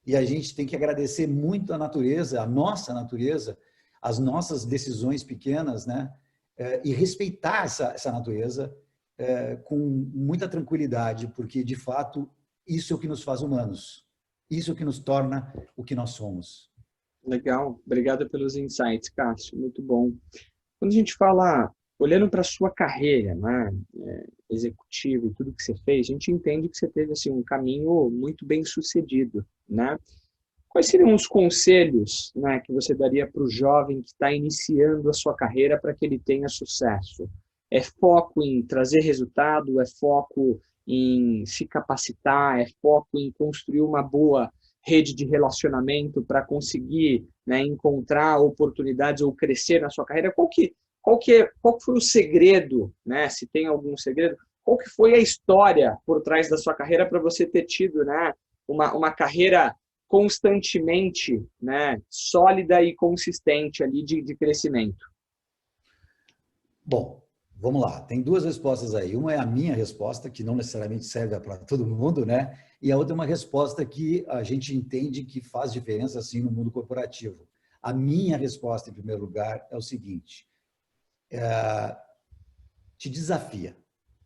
E a gente tem que agradecer muito a natureza, a nossa natureza, as nossas decisões pequenas, né? E respeitar essa natureza com muita tranquilidade, porque, de fato, isso é o que nos faz humanos. Isso é o que nos torna o que nós somos. Legal, obrigado pelos insights, Cássio, muito bom. Quando a gente fala, olhando para a sua carreira, né, executiva e tudo que você fez, a gente entende que você teve assim, um caminho muito bem sucedido, né? Quais seriam os conselhos, né, que você daria para o jovem que está iniciando a sua carreira para que ele tenha sucesso? É foco em trazer resultado? É foco em se capacitar? É foco em construir uma boa rede de relacionamento para conseguir, né, encontrar oportunidades ou crescer na sua carreira? Qual que foi o segredo, né? Se tem algum segredo, qual que foi a história por trás da sua carreira para você ter tido, né, uma carreira constantemente, né, sólida e consistente ali de crescimento? Bom, vamos lá. Tem duas respostas aí. Uma é a minha resposta, que não necessariamente serve para todo mundo, né? E a outra é uma resposta que a gente entende que faz diferença, assim, no mundo corporativo. A minha resposta, em primeiro lugar, é o seguinte. Te desafia,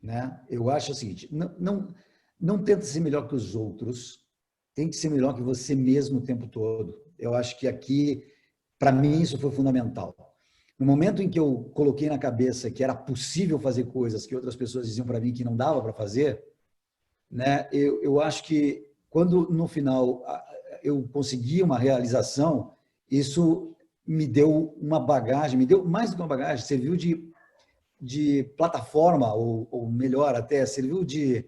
né? Eu acho o seguinte, não tenta ser melhor que os outros, tem que ser melhor que você mesmo o tempo todo. Eu acho que aqui, para mim, isso foi fundamental. No momento em que eu coloquei na cabeça que era possível fazer coisas que outras pessoas diziam para mim que não dava para fazer, né? Eu acho que quando no final eu consegui uma realização, isso me deu uma bagagem, me deu mais do que uma bagagem, serviu de plataforma, ou melhor até, serviu de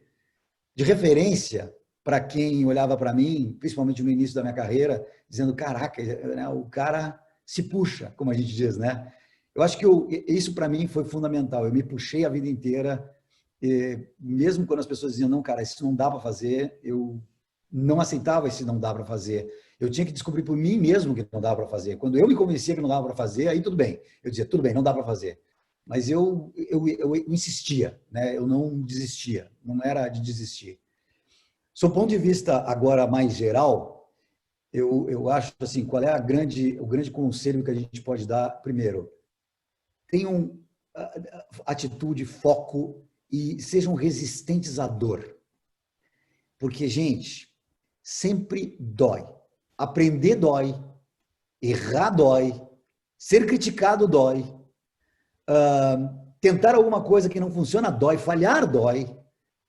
referência para quem olhava para mim, principalmente no início da minha carreira, dizendo, caraca, né, o cara se puxa, como a gente diz, né? Eu acho que isso para mim foi fundamental. Eu me puxei a vida inteira, mesmo quando as pessoas diziam, não, cara, isso não dá para fazer, eu não aceitava esse não dá para fazer. Eu tinha que descobrir por mim mesmo que não dava para fazer. Quando eu me convencia que não dava para fazer, aí tudo bem. Eu dizia, tudo bem, não dá para fazer. Mas eu insistia, né? Eu não desistia, não era de desistir. Sob o ponto de vista agora mais geral, eu acho assim, qual é o grande conselho que a gente pode dar? Primeiro, tenham atitude, foco e sejam resistentes à dor. Porque, gente, sempre dói. Aprender dói, errar dói, ser criticado dói, tentar alguma coisa que não funciona dói, falhar dói.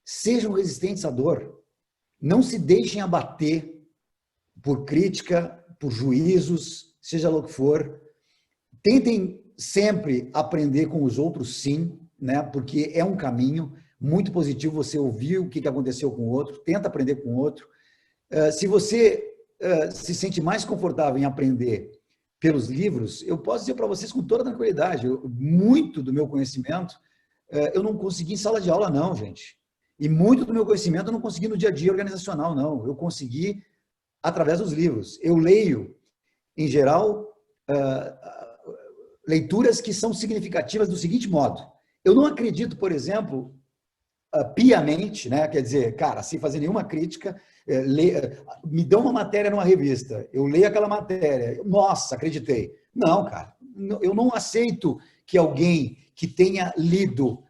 Sejam resistentes à dor. Não se deixem abater por crítica, por juízos, seja lá o que for. Tentem sempre aprender com os outros, sim, né? Porque é um caminho muito positivo você ouvir o que aconteceu com o outro, tenta aprender com o outro. Se você se sente mais confortável em aprender pelos livros, eu posso dizer para vocês com toda tranquilidade, muito do meu conhecimento eu não consegui em sala de aula, não, gente. E muito do meu conhecimento eu não consegui no dia a dia organizacional, não. Eu consegui através dos livros. Eu leio, em geral, leituras que são significativas do seguinte modo. Eu não acredito, por exemplo, piamente, né? Quer dizer, cara, sem fazer nenhuma crítica, me dão uma matéria numa revista, eu leio aquela matéria, nossa, acreditei. Não, cara, eu não aceito que alguém que tenha lido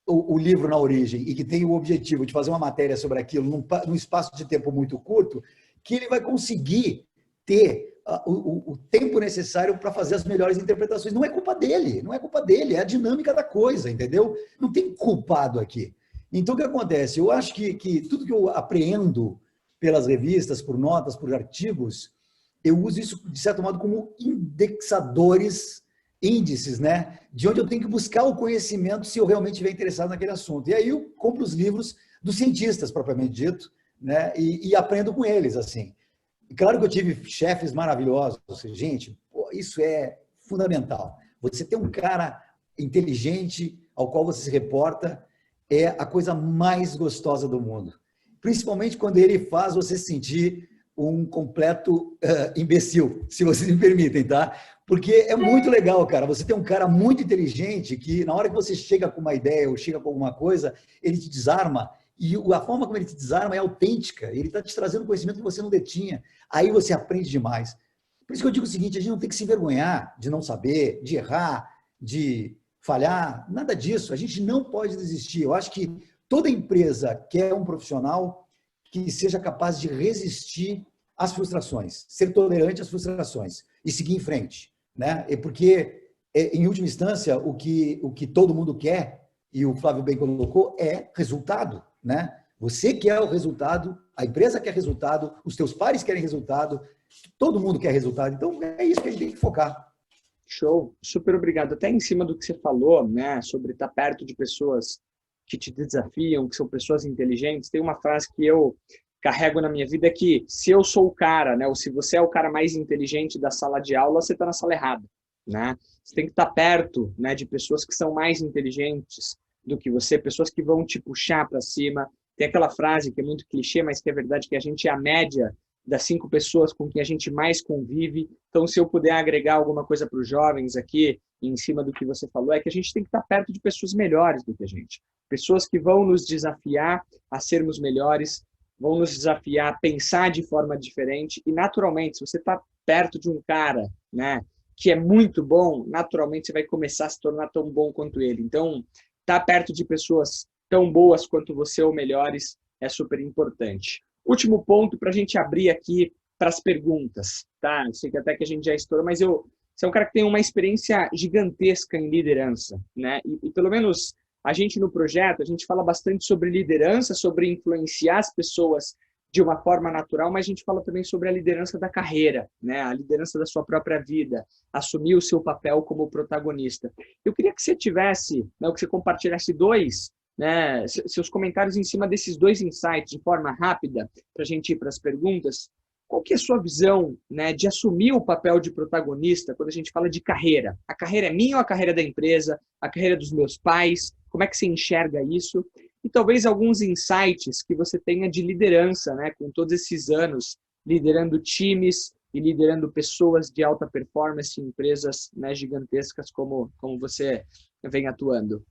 o livro na origem e que tenha o objetivo de fazer uma matéria sobre aquilo num espaço de tempo muito curto, que ele vai conseguir ter o tempo necessário para fazer as melhores interpretações. Não é culpa dele, não é culpa dele, é a dinâmica da coisa, entendeu? Não tem culpado aqui. Então, o que acontece? Eu acho que tudo que eu apreendo pelas revistas, por notas, por artigos, eu uso isso, de certo modo, como indexadores, índices, né? De onde eu tenho que buscar o conhecimento se eu realmente estiver interessado naquele assunto. E aí eu compro os livros dos cientistas, propriamente dito, né? E aprendo com eles, assim. E claro que eu tive chefes maravilhosos. Gente, pô, isso é fundamental. Você ter um cara inteligente ao qual você se reporta é a coisa mais gostosa do mundo. Principalmente quando ele faz você sentir um completo imbecil, se vocês me permitem, tá? Porque é muito legal, cara. Você tem um cara muito inteligente que, na hora que você chega com uma ideia ou chega com alguma coisa, ele te desarma. E a forma como ele te desarma é autêntica. Ele está te trazendo conhecimento que você não detinha. Aí você aprende demais. Por isso que eu digo o seguinte, a gente não tem que se envergonhar de não saber, de errar, de falhar, nada disso. A gente não pode desistir. Eu acho que toda empresa quer um profissional que seja capaz de resistir às frustrações, ser tolerante às frustrações e seguir em frente, né? Porque, em última instância, o que todo mundo quer, e o Flávio bem colocou, é resultado, né? Você quer o resultado, a empresa quer resultado, os teus pares querem resultado, todo mundo quer resultado. Então, é isso que a gente tem que focar. Show, super obrigado. Até em cima do que você falou, né, sobre estar perto de pessoas que te desafiam, que são pessoas inteligentes, tem uma frase que eu carrego na minha vida que se eu sou o cara, né, ou se você é o cara mais inteligente da sala de aula, você está na sala errada, né? Você tem que estar perto, né, de pessoas que são mais inteligentes do que você, pessoas que vão te puxar para cima. Tem aquela frase que é muito clichê, mas que é verdade, que a gente é a média das 5 pessoas com quem a gente mais convive. Então, se eu puder agregar alguma coisa para os jovens aqui, em cima do que você falou, é que a gente tem que estar perto de pessoas melhores do que a gente. Pessoas que vão nos desafiar a sermos melhores, vão nos desafiar a pensar de forma diferente. E, naturalmente, se você está perto de um cara, né, que é muito bom, naturalmente você vai começar a se tornar tão bom quanto ele. Então, estar perto de pessoas tão boas quanto você ou melhores é super importante. Último ponto para a gente abrir aqui para as perguntas, tá? Eu sei que até que a gente já estourou, mas você é um cara que tem uma experiência gigantesca em liderança, né? E pelo menos a gente no projeto, a gente fala bastante sobre liderança, sobre influenciar as pessoas de uma forma natural, mas a gente fala também sobre a liderança da carreira, né? A liderança da sua própria vida, assumir o seu papel como protagonista. Eu queria que você tivesse, né, que você compartilhasse né, seus comentários em cima desses 2 insights de forma rápida, para a gente ir para as perguntas. Qual que é a sua visão, né, de assumir o papel de protagonista quando a gente fala de carreira? A carreira é minha ou a carreira da empresa? A carreira dos meus pais? Como é que você enxerga isso? E talvez alguns insights que você tenha de liderança, né, com todos esses anos liderando times e liderando pessoas de alta performance em empresas, né, gigantescas como você vem atuando.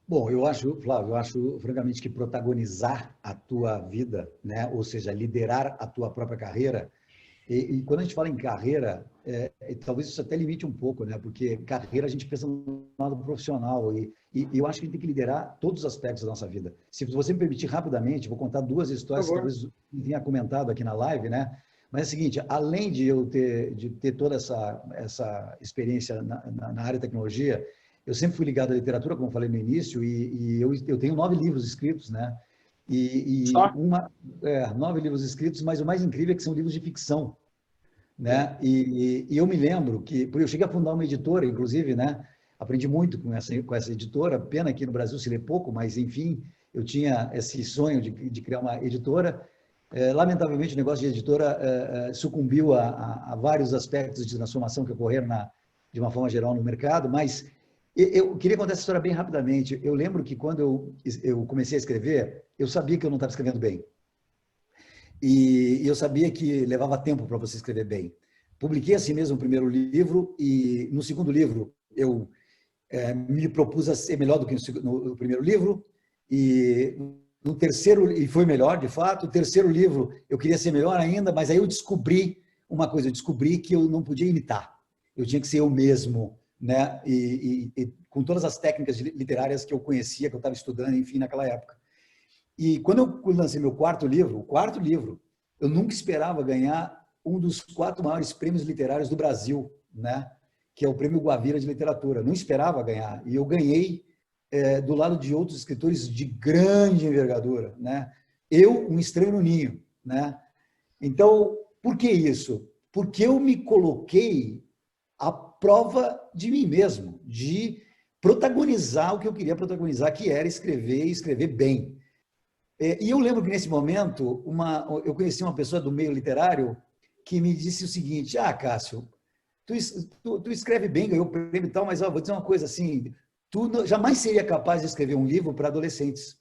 Bom, eu acho, Flávio, eu acho francamente que protagonizar a tua vida, né, ou seja, liderar a tua própria carreira, e quando a gente fala em carreira, talvez isso até limite um pouco, né, porque carreira a gente pensa no lado profissional, e eu acho que a gente tem que liderar todos os aspectos da nossa vida. Se você me permitir rapidamente, vou contar 2 histórias que talvez eu tenha comentado aqui na live, né, mas é o seguinte, além de eu ter toda essa experiência na área de tecnologia, eu sempre fui ligado à literatura, como eu falei no início, e eu tenho 9 livros escritos, né? Só? 9 livros escritos, mas o mais incrível é que são livros de ficção, né? E eu me lembro que, porque eu cheguei a fundar uma editora, inclusive, né? Aprendi muito com essa editora, pena que no Brasil se lê pouco, mas enfim, eu tinha esse sonho de criar uma editora. Lamentavelmente, o negócio de editora sucumbiu a vários aspectos de transformação que ocorreram de uma forma geral no mercado, mas eu queria contar essa história bem rapidamente. Eu lembro que quando eu comecei a escrever, eu sabia que eu não estava escrevendo bem. E eu sabia que levava tempo para você escrever bem. Publiquei assim mesmo o primeiro livro e no segundo livro eu me propus a ser melhor do que no primeiro livro e no terceiro, e foi melhor de fato, o terceiro livro eu queria ser melhor ainda, mas aí eu descobri uma coisa, eu descobri que eu não podia imitar, eu tinha que ser eu mesmo, né? E com todas as técnicas literárias que eu conhecia, que eu estava estudando, enfim, naquela época. E quando eu lancei meu o quarto livro, eu nunca esperava ganhar um dos 4 maiores prêmios literários do Brasil, né? Que é o Prêmio Guavira de Literatura. Não esperava ganhar, e eu ganhei do lado de outros escritores de grande envergadura, né? Eu, um estranho no ninho, né? Então, por que isso? Porque eu me coloquei à prova de mim mesmo, de protagonizar o que eu queria protagonizar, que era escrever e escrever bem. E eu lembro que nesse momento, eu conheci uma pessoa do meio literário que me disse o seguinte: Cássio, tu escreve bem, ganhou o prêmio e tal, mas vou dizer uma coisa assim, jamais seria capaz de escrever um livro para adolescentes.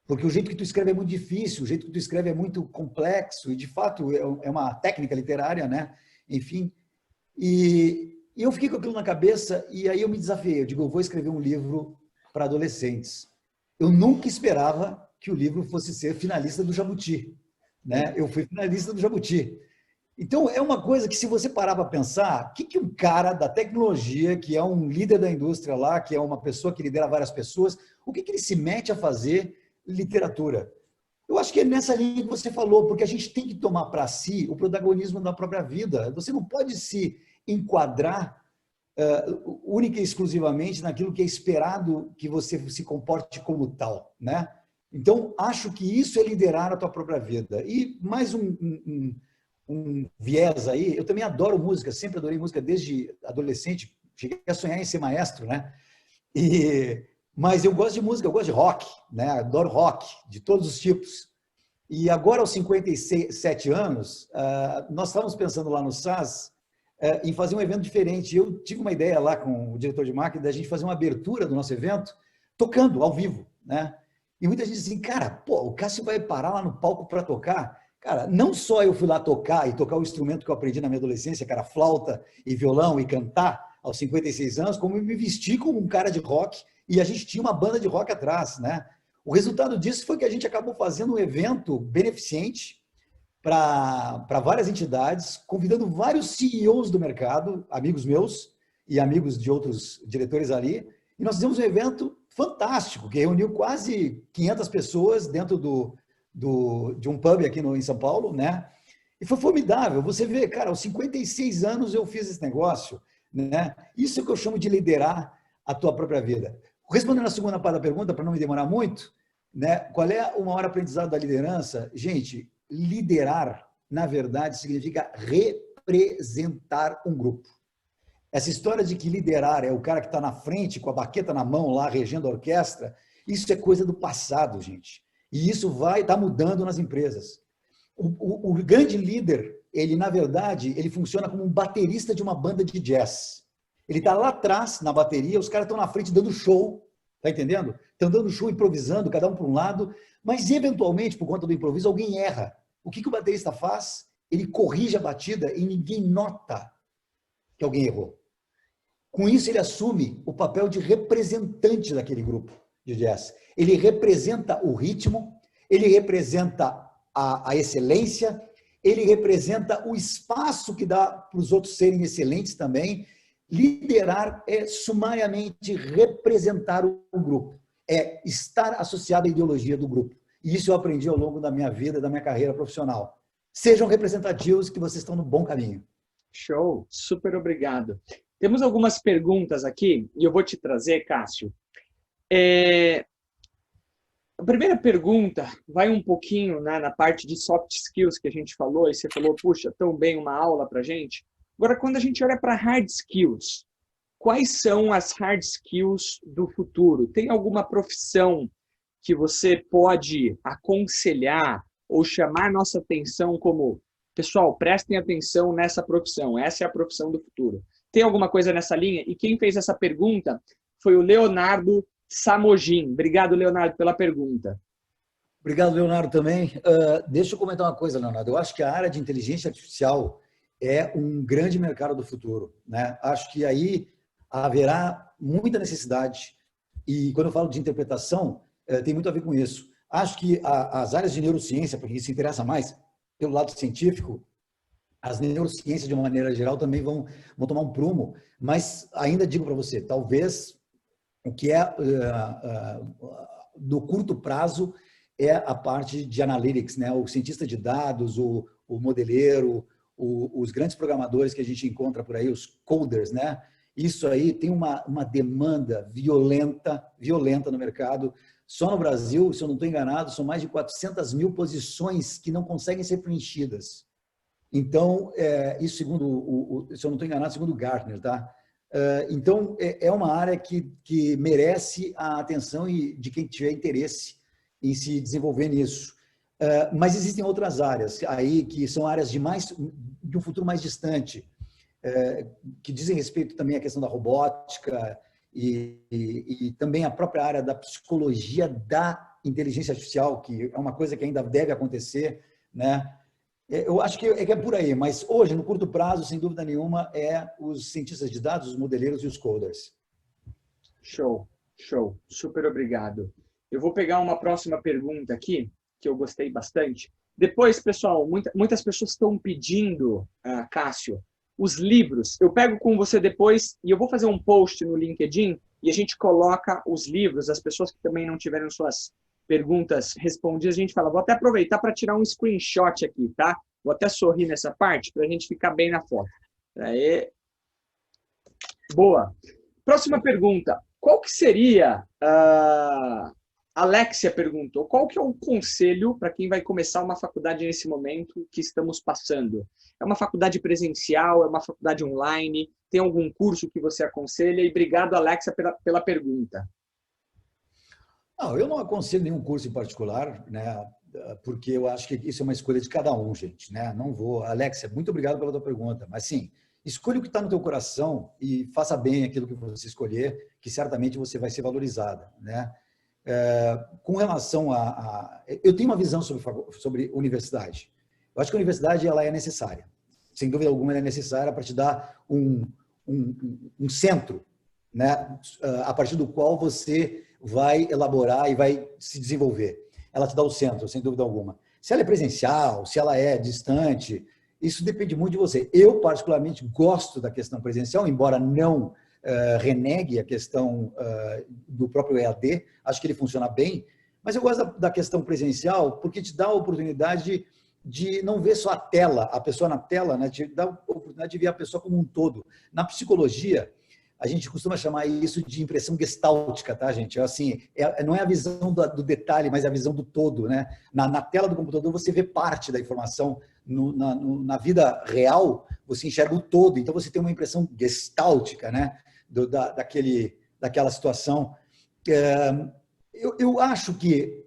Porque o jeito que tu escreve é muito difícil, o jeito que tu escreve é muito complexo, e de fato é uma técnica literária, né? Enfim. E eu fiquei com aquilo na cabeça, e aí eu me desafiei. Eu digo, eu vou escrever um livro para adolescentes. Eu nunca esperava que o livro fosse ser finalista do Jabuti, né? Eu fui finalista do Jabuti. Então, é uma coisa que, se você parar para pensar, o que um cara da tecnologia, que é um líder da indústria lá, que é uma pessoa que lidera várias pessoas, o que ele se mete a fazer literatura? Eu acho que é nessa linha que você falou, porque a gente tem que tomar para si o protagonismo da própria vida. Você não pode se enquadrar única e exclusivamente naquilo que é esperado que você se comporte como tal, né? Então, acho que isso é liderar a tua própria vida. E mais um viés aí, eu também adoro música, sempre adorei música desde adolescente, cheguei a sonhar em ser maestro, né? Mas eu gosto de música, eu gosto de rock, né? Adoro rock, de todos os tipos. E agora, aos 57 anos, nós estávamos pensando lá no SAS em fazer um evento diferente. Eu tive uma ideia lá com o diretor de marketing da gente fazer uma abertura do nosso evento tocando ao vivo, né? E muita gente diz assim, cara, pô, o Cássio vai parar lá no palco para tocar? Cara, não só eu fui lá tocar e tocar o instrumento que eu aprendi na minha adolescência, que era flauta e violão, e cantar aos 56 anos, como eu me vesti como um cara de rock, e a gente tinha uma banda de rock atrás, né? O resultado disso foi que a gente acabou fazendo um evento beneficente para várias entidades, convidando vários CEOs do mercado, amigos meus e amigos de outros diretores ali, e nós fizemos um evento fantástico, que reuniu quase 500 pessoas dentro de um pub aqui em São Paulo, né? E foi formidável. Você vê, cara, aos 56 anos eu fiz esse negócio, né? Isso é o que eu chamo de liderar a tua própria vida. Respondendo a segunda parte da pergunta, para não me demorar muito, né? Qual é o maior aprendizado da liderança? Gente, liderar, na verdade, significa representar um grupo. Essa história de que liderar é o cara que está na frente, com a baqueta na mão lá, regendo a orquestra, isso é coisa do passado, gente. E isso vai estar mudando nas empresas. O grande líder, ele, na verdade, ele funciona como um baterista de uma banda de jazz. Ele está lá atrás, na bateria, os caras estão na frente dando show, tá entendendo? Estão dando show, improvisando, cada um para um lado, mas, eventualmente, por conta do improviso, alguém erra. O que o baterista faz? Ele corrige a batida e ninguém nota que alguém errou. Com isso, ele assume o papel de representante daquele grupo de jazz. Ele representa o ritmo, ele representa a excelência, ele representa o espaço que dá para os outros serem excelentes também. Liderar é sumariamente representar o grupo, é estar associado à ideologia do grupo. E isso eu aprendi ao longo da minha vida, da minha carreira profissional. Sejam representativos, que vocês estão no bom caminho. Show, super obrigado. Temos algumas perguntas aqui e eu vou te trazer, Cássio. A primeira pergunta vai um pouquinho, né, na parte de soft skills que a gente falou, e você falou, puxa, tão bem uma aula para a gente. Agora, quando a gente olha para hard skills, quais são as hard skills do futuro? Tem alguma profissão que você pode aconselhar ou chamar nossa atenção como, pessoal, prestem atenção nessa profissão, essa é a profissão do futuro? Tem alguma coisa nessa linha? E quem fez essa pergunta foi o Leonardo Samogin. Obrigado, Leonardo, pela pergunta. Obrigado, Leonardo, também. Deixa eu comentar uma coisa, Leonardo. Eu acho que a área de inteligência artificial é um grande mercado do futuro, né? Acho que aí haverá muita necessidade. E quando eu falo de interpretação, tem muito a ver com isso. Acho que as áreas de neurociência, para quem se interessa mais pelo lado científico, as neurociências, de uma maneira geral, também vão tomar um prumo. Mas ainda digo para você, talvez o que é do curto prazo é a parte de analytics, né? O cientista de dados, o modeleiro, os grandes programadores que a gente encontra por aí, os coders, né? Isso aí tem uma demanda violenta no mercado. Só no Brasil, se eu não estou enganado, são mais de 400 mil posições que não conseguem ser preenchidas. Então, isso segundo, se eu não estou enganado, segundo o Gartner, tá? Então, é uma área que merece a atenção de quem tiver interesse em se desenvolver nisso. Mas existem outras áreas aí que são áreas de um futuro mais distante, que dizem respeito também à questão da robótica e também a própria área da psicologia da inteligência artificial, que é uma coisa que ainda deve acontecer, né? Eu acho que é por aí, mas hoje, no curto prazo, sem dúvida nenhuma, os cientistas de dados, os modeleiros e os coders. Show, show. Super obrigado. Eu vou pegar uma próxima pergunta aqui, que eu gostei bastante. Depois, pessoal, muitas pessoas estão pedindo, Cássio, os livros. Eu pego com você depois e eu vou fazer um post no LinkedIn e a gente coloca os livros. As pessoas que também não tiveram suas perguntas respondidas, a gente fala, vou até aproveitar para tirar um screenshot aqui, tá? Vou até sorrir nessa parte para a gente ficar bem na foto. Aí. Boa. Próxima pergunta. Qual que seria, Alexia perguntou, qual que é o conselho para quem vai começar uma faculdade nesse momento que estamos passando? É uma faculdade presencial? É uma faculdade online? Tem algum curso que você aconselha? E obrigado, Alexia, pela pergunta. Não, eu não aconselho nenhum curso em particular, né? Porque eu acho que isso é uma escolha de cada um, gente, né? Não vou. Alexia, muito obrigado pela tua pergunta, mas sim, escolha o que está no teu coração e faça bem aquilo que você escolher, que certamente você vai ser valorizada, né? Com relação eu tenho uma visão sobre universidade. Eu acho que a universidade ela é necessária. Sem dúvida alguma, ela é necessária para te dar um centro, né? A partir do qual você vai elaborar e vai se desenvolver. Ela te dá o centro, sem dúvida alguma. Se ela é presencial, se ela é distante, isso depende muito de você. Eu, particularmente, gosto da questão presencial, embora não renegue a questão do próprio EAD, acho que ele funciona bem, mas eu gosto da questão presencial porque te dá a oportunidade de não ver só a tela, a pessoa na tela, né? Te dá a oportunidade de ver a pessoa como um todo. Na psicologia, a gente costuma chamar isso de impressão gestáltica, tá, gente? Assim, não é a visão do detalhe, mas é a visão do todo, né? Na tela do computador, você vê parte da informação. Na vida real, você enxerga o todo. Então, você tem uma impressão gestáltica, né? Daquela situação. Eu acho que,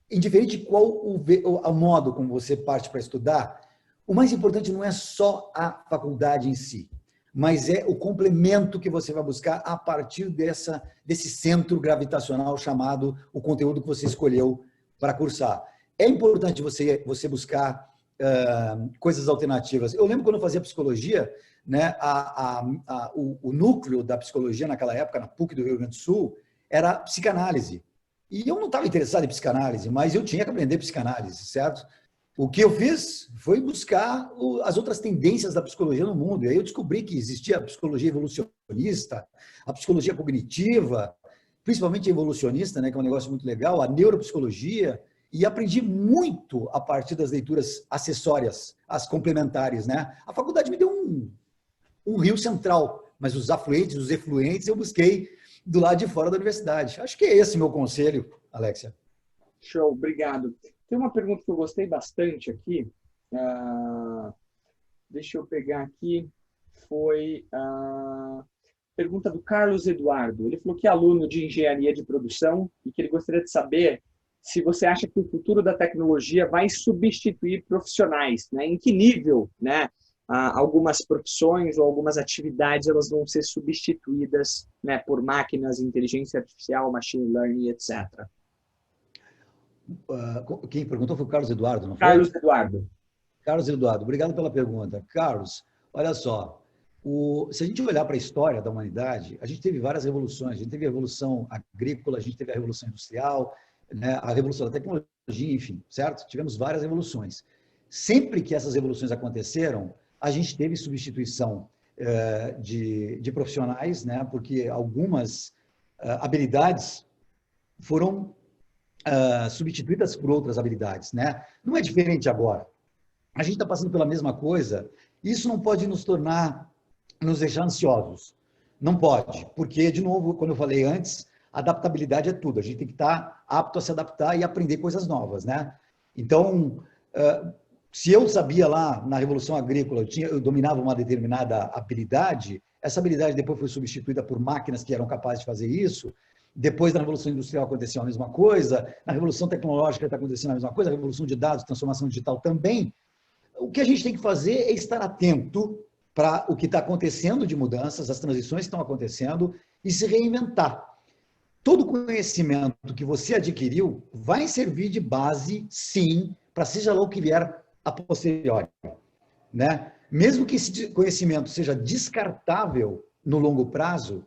indiferente de qual o modo como você parte para estudar, o mais importante não é só a faculdade em si, mas é o complemento que você vai buscar a partir desse centro gravitacional chamado o conteúdo que você escolheu para cursar. É importante você buscar coisas alternativas. Eu lembro quando eu fazia psicologia, né, o núcleo da psicologia naquela época, na PUC do Rio Grande do Sul, era psicanálise. E eu não estava interessado em psicanálise, mas eu tinha que aprender psicanálise, certo? O que eu fiz foi buscar as outras tendências da psicologia no mundo. E aí eu descobri que existia a psicologia evolucionista, a psicologia cognitiva, principalmente a evolucionista, né, que é um negócio muito legal, a neuropsicologia, e aprendi muito a partir das leituras acessórias, as complementares, né? A faculdade me deu um rio central, mas os afluentes, os efluentes, eu busquei do lado de fora da universidade. Acho que é esse meu conselho, Alexia. Show, obrigado. Tem uma pergunta que eu gostei bastante aqui. Deixa eu pegar aqui. Foi a pergunta do Carlos Eduardo. Ele falou que é aluno de engenharia de produção e que ele gostaria de saber se você acha que o futuro da tecnologia vai substituir profissionais, né? Em que nível, né? Algumas profissões ou algumas atividades elas vão ser substituídas, né, por máquinas, inteligência artificial, machine learning, etc. Quem perguntou foi o Carlos Eduardo, não foi? Carlos Eduardo. Carlos Eduardo, obrigado pela pergunta. Carlos, olha só, se a gente olhar para a história da humanidade, a gente teve várias revoluções. A gente teve a revolução agrícola, a gente teve a revolução industrial, né, a revolução da tecnologia, enfim, certo? Tivemos várias revoluções. Sempre que essas revoluções aconteceram, a gente teve substituição de profissionais, né, porque algumas habilidades foram substituídas por outras habilidades, né? Não é diferente agora. A gente está passando pela mesma coisa Isso não pode nos deixar ansiosos. Não pode, porque, de novo, como eu falei antes, adaptabilidade é tudo. A gente tem que estar apto a se adaptar e aprender coisas novas, né? Então, se eu sabia lá na Revolução Agrícola, eu dominava uma determinada habilidade, essa habilidade depois foi substituída por máquinas que eram capazes de fazer isso. Depois da Revolução Industrial aconteceu a mesma coisa, na Revolução Tecnológica está acontecendo a mesma coisa, a Revolução de Dados, transformação digital também. O que a gente tem que fazer é estar atento para o que está acontecendo de mudanças, as transições que estão acontecendo e se reinventar. Todo conhecimento que você adquiriu vai servir de base, sim, para seja lá o que vier a posteriori, né? Mesmo que esse conhecimento seja descartável no longo prazo,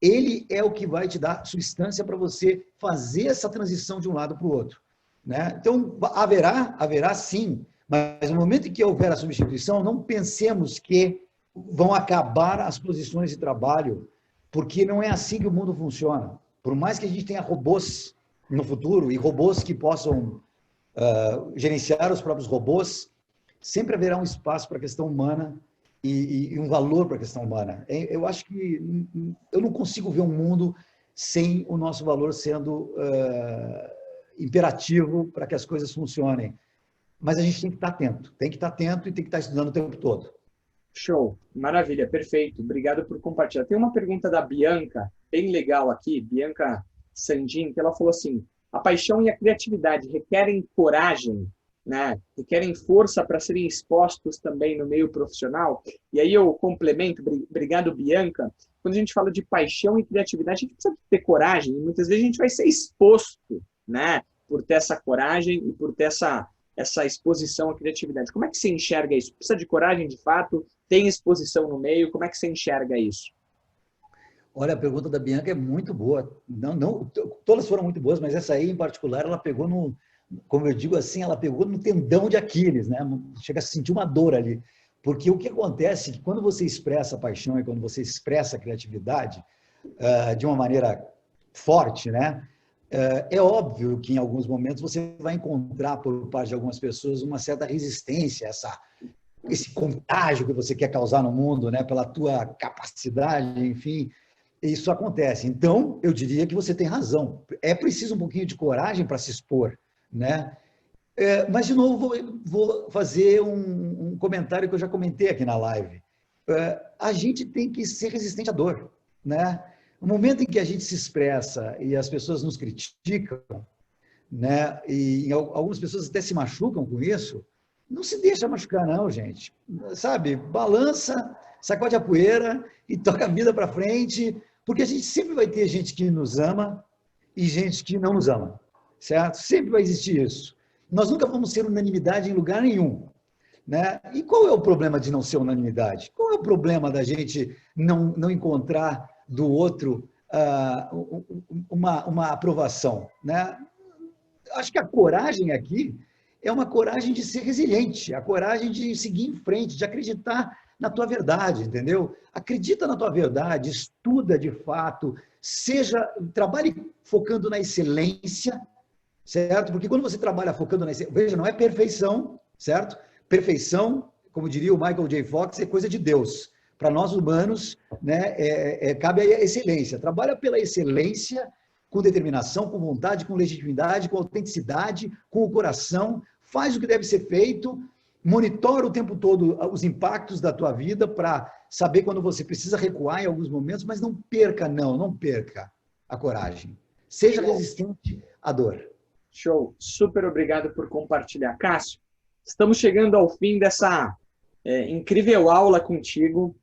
ele é o que vai te dar substância para você fazer essa transição de um lado para o outro, né? Então, haverá sim, mas no momento em que houver a substituição, não pensemos que vão acabar as posições de trabalho, porque não é assim que o mundo funciona. Por mais que a gente tenha robôs no futuro e robôs que possam gerenciar os próprios robôs, sempre haverá um espaço para a questão humana e um valor para a questão humana. Eu acho que eu não consigo ver um mundo sem o nosso valor sendo imperativo para que as coisas funcionem. Mas a gente tem que estar atento, e tem que estar estudando o tempo todo. Show, maravilha, perfeito. Obrigado por compartilhar. Tem uma pergunta da Bianca, bem legal aqui, Bianca Sandin, que ela falou assim: a paixão e a criatividade requerem coragem, né? Requerem força para serem expostos também no meio profissional. E aí eu complemento, obrigado, Bianca. Quando a gente fala de paixão e criatividade, a gente precisa ter coragem. E muitas vezes a gente vai ser exposto, né? Por ter essa coragem e por ter essa exposição à criatividade. Como é que você enxerga isso? Precisa de coragem, de fato? Tem exposição no meio? Como é que você enxerga isso? Olha, a pergunta da Bianca é muito boa. Não, todas foram muito boas, mas essa aí em particular, ela pegou como eu digo assim, ela pegou no tendão de Aquiles, né? Chega a sentir uma dor ali. Porque o que acontece é que quando você expressa a paixão e quando você expressa a criatividade de uma maneira forte, né? É óbvio que em alguns momentos você vai encontrar por parte de algumas pessoas uma certa resistência a esse contágio que você quer causar no mundo, né? Pela tua capacidade, enfim. Isso acontece. Então, eu diria que você tem razão. É preciso um pouquinho de coragem para se expor, né? Mas, de novo, vou fazer um comentário que eu já comentei aqui na live. A gente tem que ser resistente à dor, né? No momento em que a gente se expressa e as pessoas nos criticam, né? E algumas pessoas até se machucam com isso, não se deixa machucar não, gente. Sabe? Balança, sacode a poeira e toca a vida para frente, porque a gente sempre vai ter gente que nos ama e gente que não nos ama, certo? Sempre vai existir isso. Nós nunca vamos ser unanimidade em lugar nenhum, né? E qual é o problema de não ser unanimidade? Qual é o problema da gente não encontrar do outro uma aprovação, né? Acho que a coragem aqui é uma coragem de ser resiliente, a coragem de seguir em frente, de acreditar na tua verdade, entendeu? Acredita na tua verdade, estuda de fato, trabalhe focando na excelência, certo? Porque quando você trabalha focando na excelência, veja, não é perfeição, certo? Perfeição, como diria o Michael J. Fox, é coisa de Deus. Para nós humanos, né, cabe a excelência. Trabalha pela excelência, com determinação, com vontade, com legitimidade, com autenticidade, com o coração, faz o que deve ser feito, monitora o tempo todo os impactos da tua vida para saber quando você precisa recuar em alguns momentos, mas não perca a coragem. Seja resistente à dor. Show. Super obrigado por compartilhar. Cássio, estamos chegando ao fim dessa incrível aula contigo.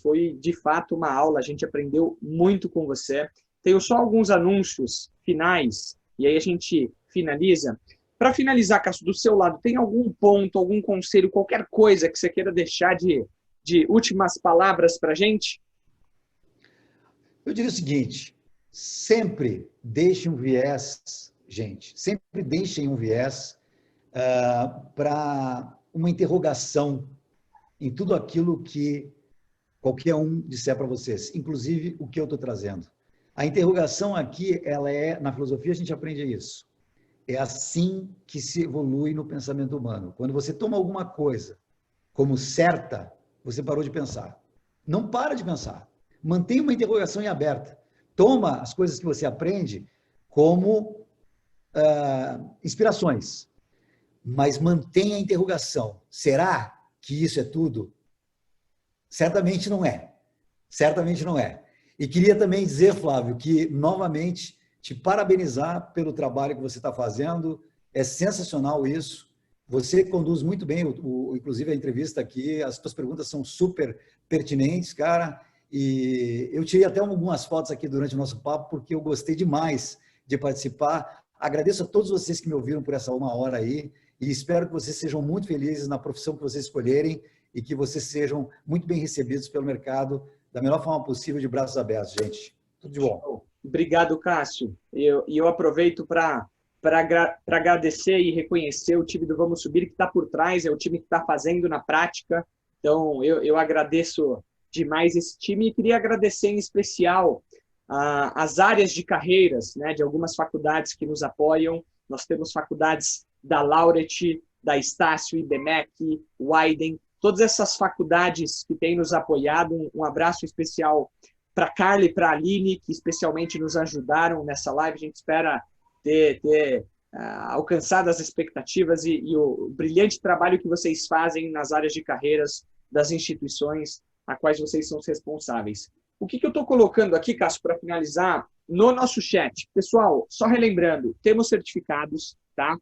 Foi, de fato, uma aula. A gente aprendeu muito com você. Tenho só alguns anúncios finais e aí a gente finaliza. Para finalizar, Cássio, do seu lado, tem algum ponto, algum conselho, qualquer coisa que você queira deixar de últimas palavras para a gente? Eu diria o seguinte, sempre deixe um viés, gente, sempre deixem um viés para uma interrogação em tudo aquilo que qualquer um disser para vocês, inclusive o que eu estou trazendo. A interrogação aqui, na filosofia a gente aprende isso. É assim que se evolui no pensamento humano. Quando você toma alguma coisa como certa, você parou de pensar. Não para de pensar. Mantenha uma interrogação em aberta. Toma as coisas que você aprende como inspirações, mas mantenha a interrogação. Será que isso é tudo? Certamente não é. Certamente não é. E queria também dizer, Flávio, que, novamente, te parabenizar pelo trabalho que você está fazendo. É sensacional isso. Você conduz muito bem, inclusive, a entrevista aqui. As suas perguntas são super pertinentes, cara. E eu tirei até algumas fotos aqui durante o nosso papo, porque eu gostei demais de participar. Agradeço a todos vocês que me ouviram por essa 1 hora aí e espero que vocês sejam muito felizes na profissão que vocês escolherem e que vocês sejam muito bem recebidos pelo mercado da melhor forma possível, de braços abertos, gente. Tudo de bom. Obrigado, Cássio. Eu aproveito para agradecer e reconhecer o time do Vamos Subir que está por trás, é o time que está fazendo na prática. Então, eu agradeço demais esse time e queria agradecer em especial as áreas de carreiras, né, de algumas faculdades que nos apoiam. Nós temos faculdades da Laureate, da Estácio, IBMEC, Wyden, todas essas faculdades que têm nos apoiado. Um abraço especial para a Carla e para a Aline, que especialmente nos ajudaram nessa live. A gente espera ter alcançado as expectativas e o brilhante trabalho que vocês fazem nas áreas de carreiras das instituições a quais vocês são os responsáveis. O que eu estou colocando aqui, Cássio, para finalizar, no nosso chat? Pessoal, só relembrando, temos certificados, tá?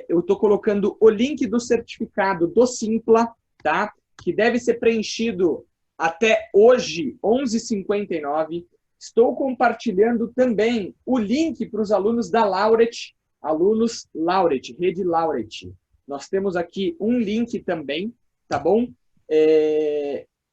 Eu estou colocando o link do certificado do Simpla, tá? Que deve ser preenchido até hoje, 11h59. Estou compartilhando também o link para os alunos da Laureate, alunos Laureate, Rede Laureate. Nós temos aqui um link também, tá bom?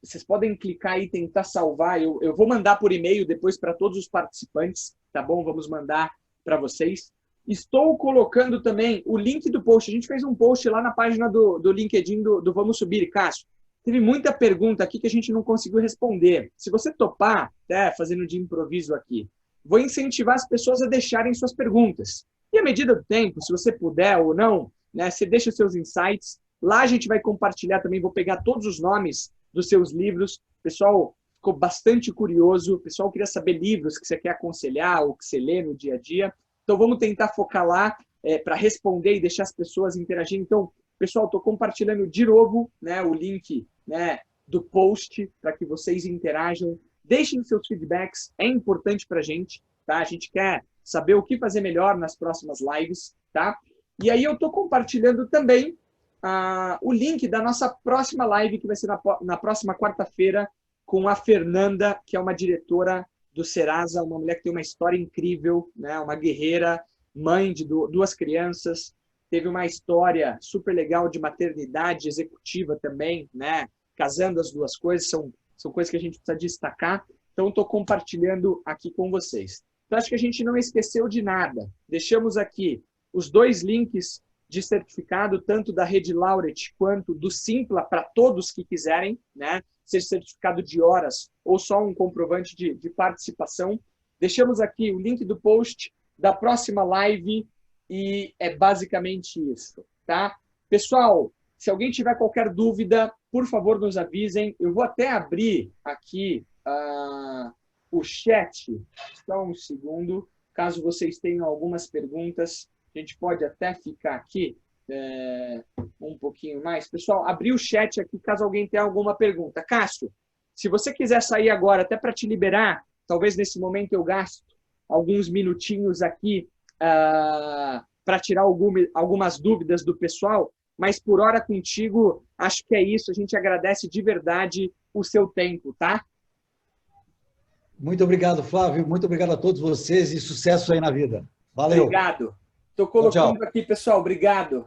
Vocês podem clicar e tentar salvar. Eu vou mandar por e-mail depois para todos os participantes, tá bom? Vamos mandar para vocês. Estou colocando também o link do post. A gente fez um post lá na página do LinkedIn do Vamos Subir, Cássio. Teve muita pergunta aqui que a gente não conseguiu responder. Se você topar, fazendo de improviso aqui, vou incentivar as pessoas a deixarem suas perguntas. E à medida do tempo, se você puder ou não, né, você deixa os seus insights. Lá a gente vai compartilhar também, vou pegar todos os nomes dos seus livros. O pessoal ficou bastante curioso. O pessoal queria saber livros que você quer aconselhar ou que você lê no dia a dia. Então, vamos tentar focar lá para responder e deixar as pessoas interagirem. Então, pessoal, estou compartilhando de novo, né, o link, né, do post para que vocês interajam. Deixem seus feedbacks, é importante para a gente, tá? A gente quer saber o que fazer melhor nas próximas lives, tá? E aí eu estou compartilhando também o link da nossa próxima live, que vai ser na próxima quarta-feira, com a Fernanda, que é uma diretora do Serasa, uma mulher que tem uma história incrível, né? Uma guerreira, mãe de 2 crianças, teve uma história super legal de maternidade executiva também, né? Casando as 2 coisas, são coisas que a gente precisa destacar. Então, estou compartilhando aqui com vocês. Então, acho que a gente não esqueceu de nada. Deixamos aqui os 2 links de certificado, tanto da Rede Laureate quanto do Simpla, para todos que quiserem, né? Seja certificado de horas ou só um comprovante de participação. Deixamos aqui o link do post da próxima live e é basicamente isso, tá? Pessoal, se alguém tiver qualquer dúvida, por favor, nos avisem. Eu vou até abrir aqui o chat. Só um segundo. Caso vocês tenham algumas perguntas, a gente pode até ficar aqui um pouquinho mais. Pessoal, abri o chat aqui caso alguém tenha alguma pergunta. Cássio, se você quiser sair agora, até para te liberar, talvez nesse momento eu gasto alguns minutinhos aqui para tirar algumas dúvidas do pessoal, mas por hora contigo, acho que é isso. A gente agradece de verdade o seu tempo, tá? Muito obrigado, Flávio. Muito obrigado a todos vocês e sucesso aí na vida. Valeu. Obrigado. Estou colocando aqui, pessoal. Obrigado.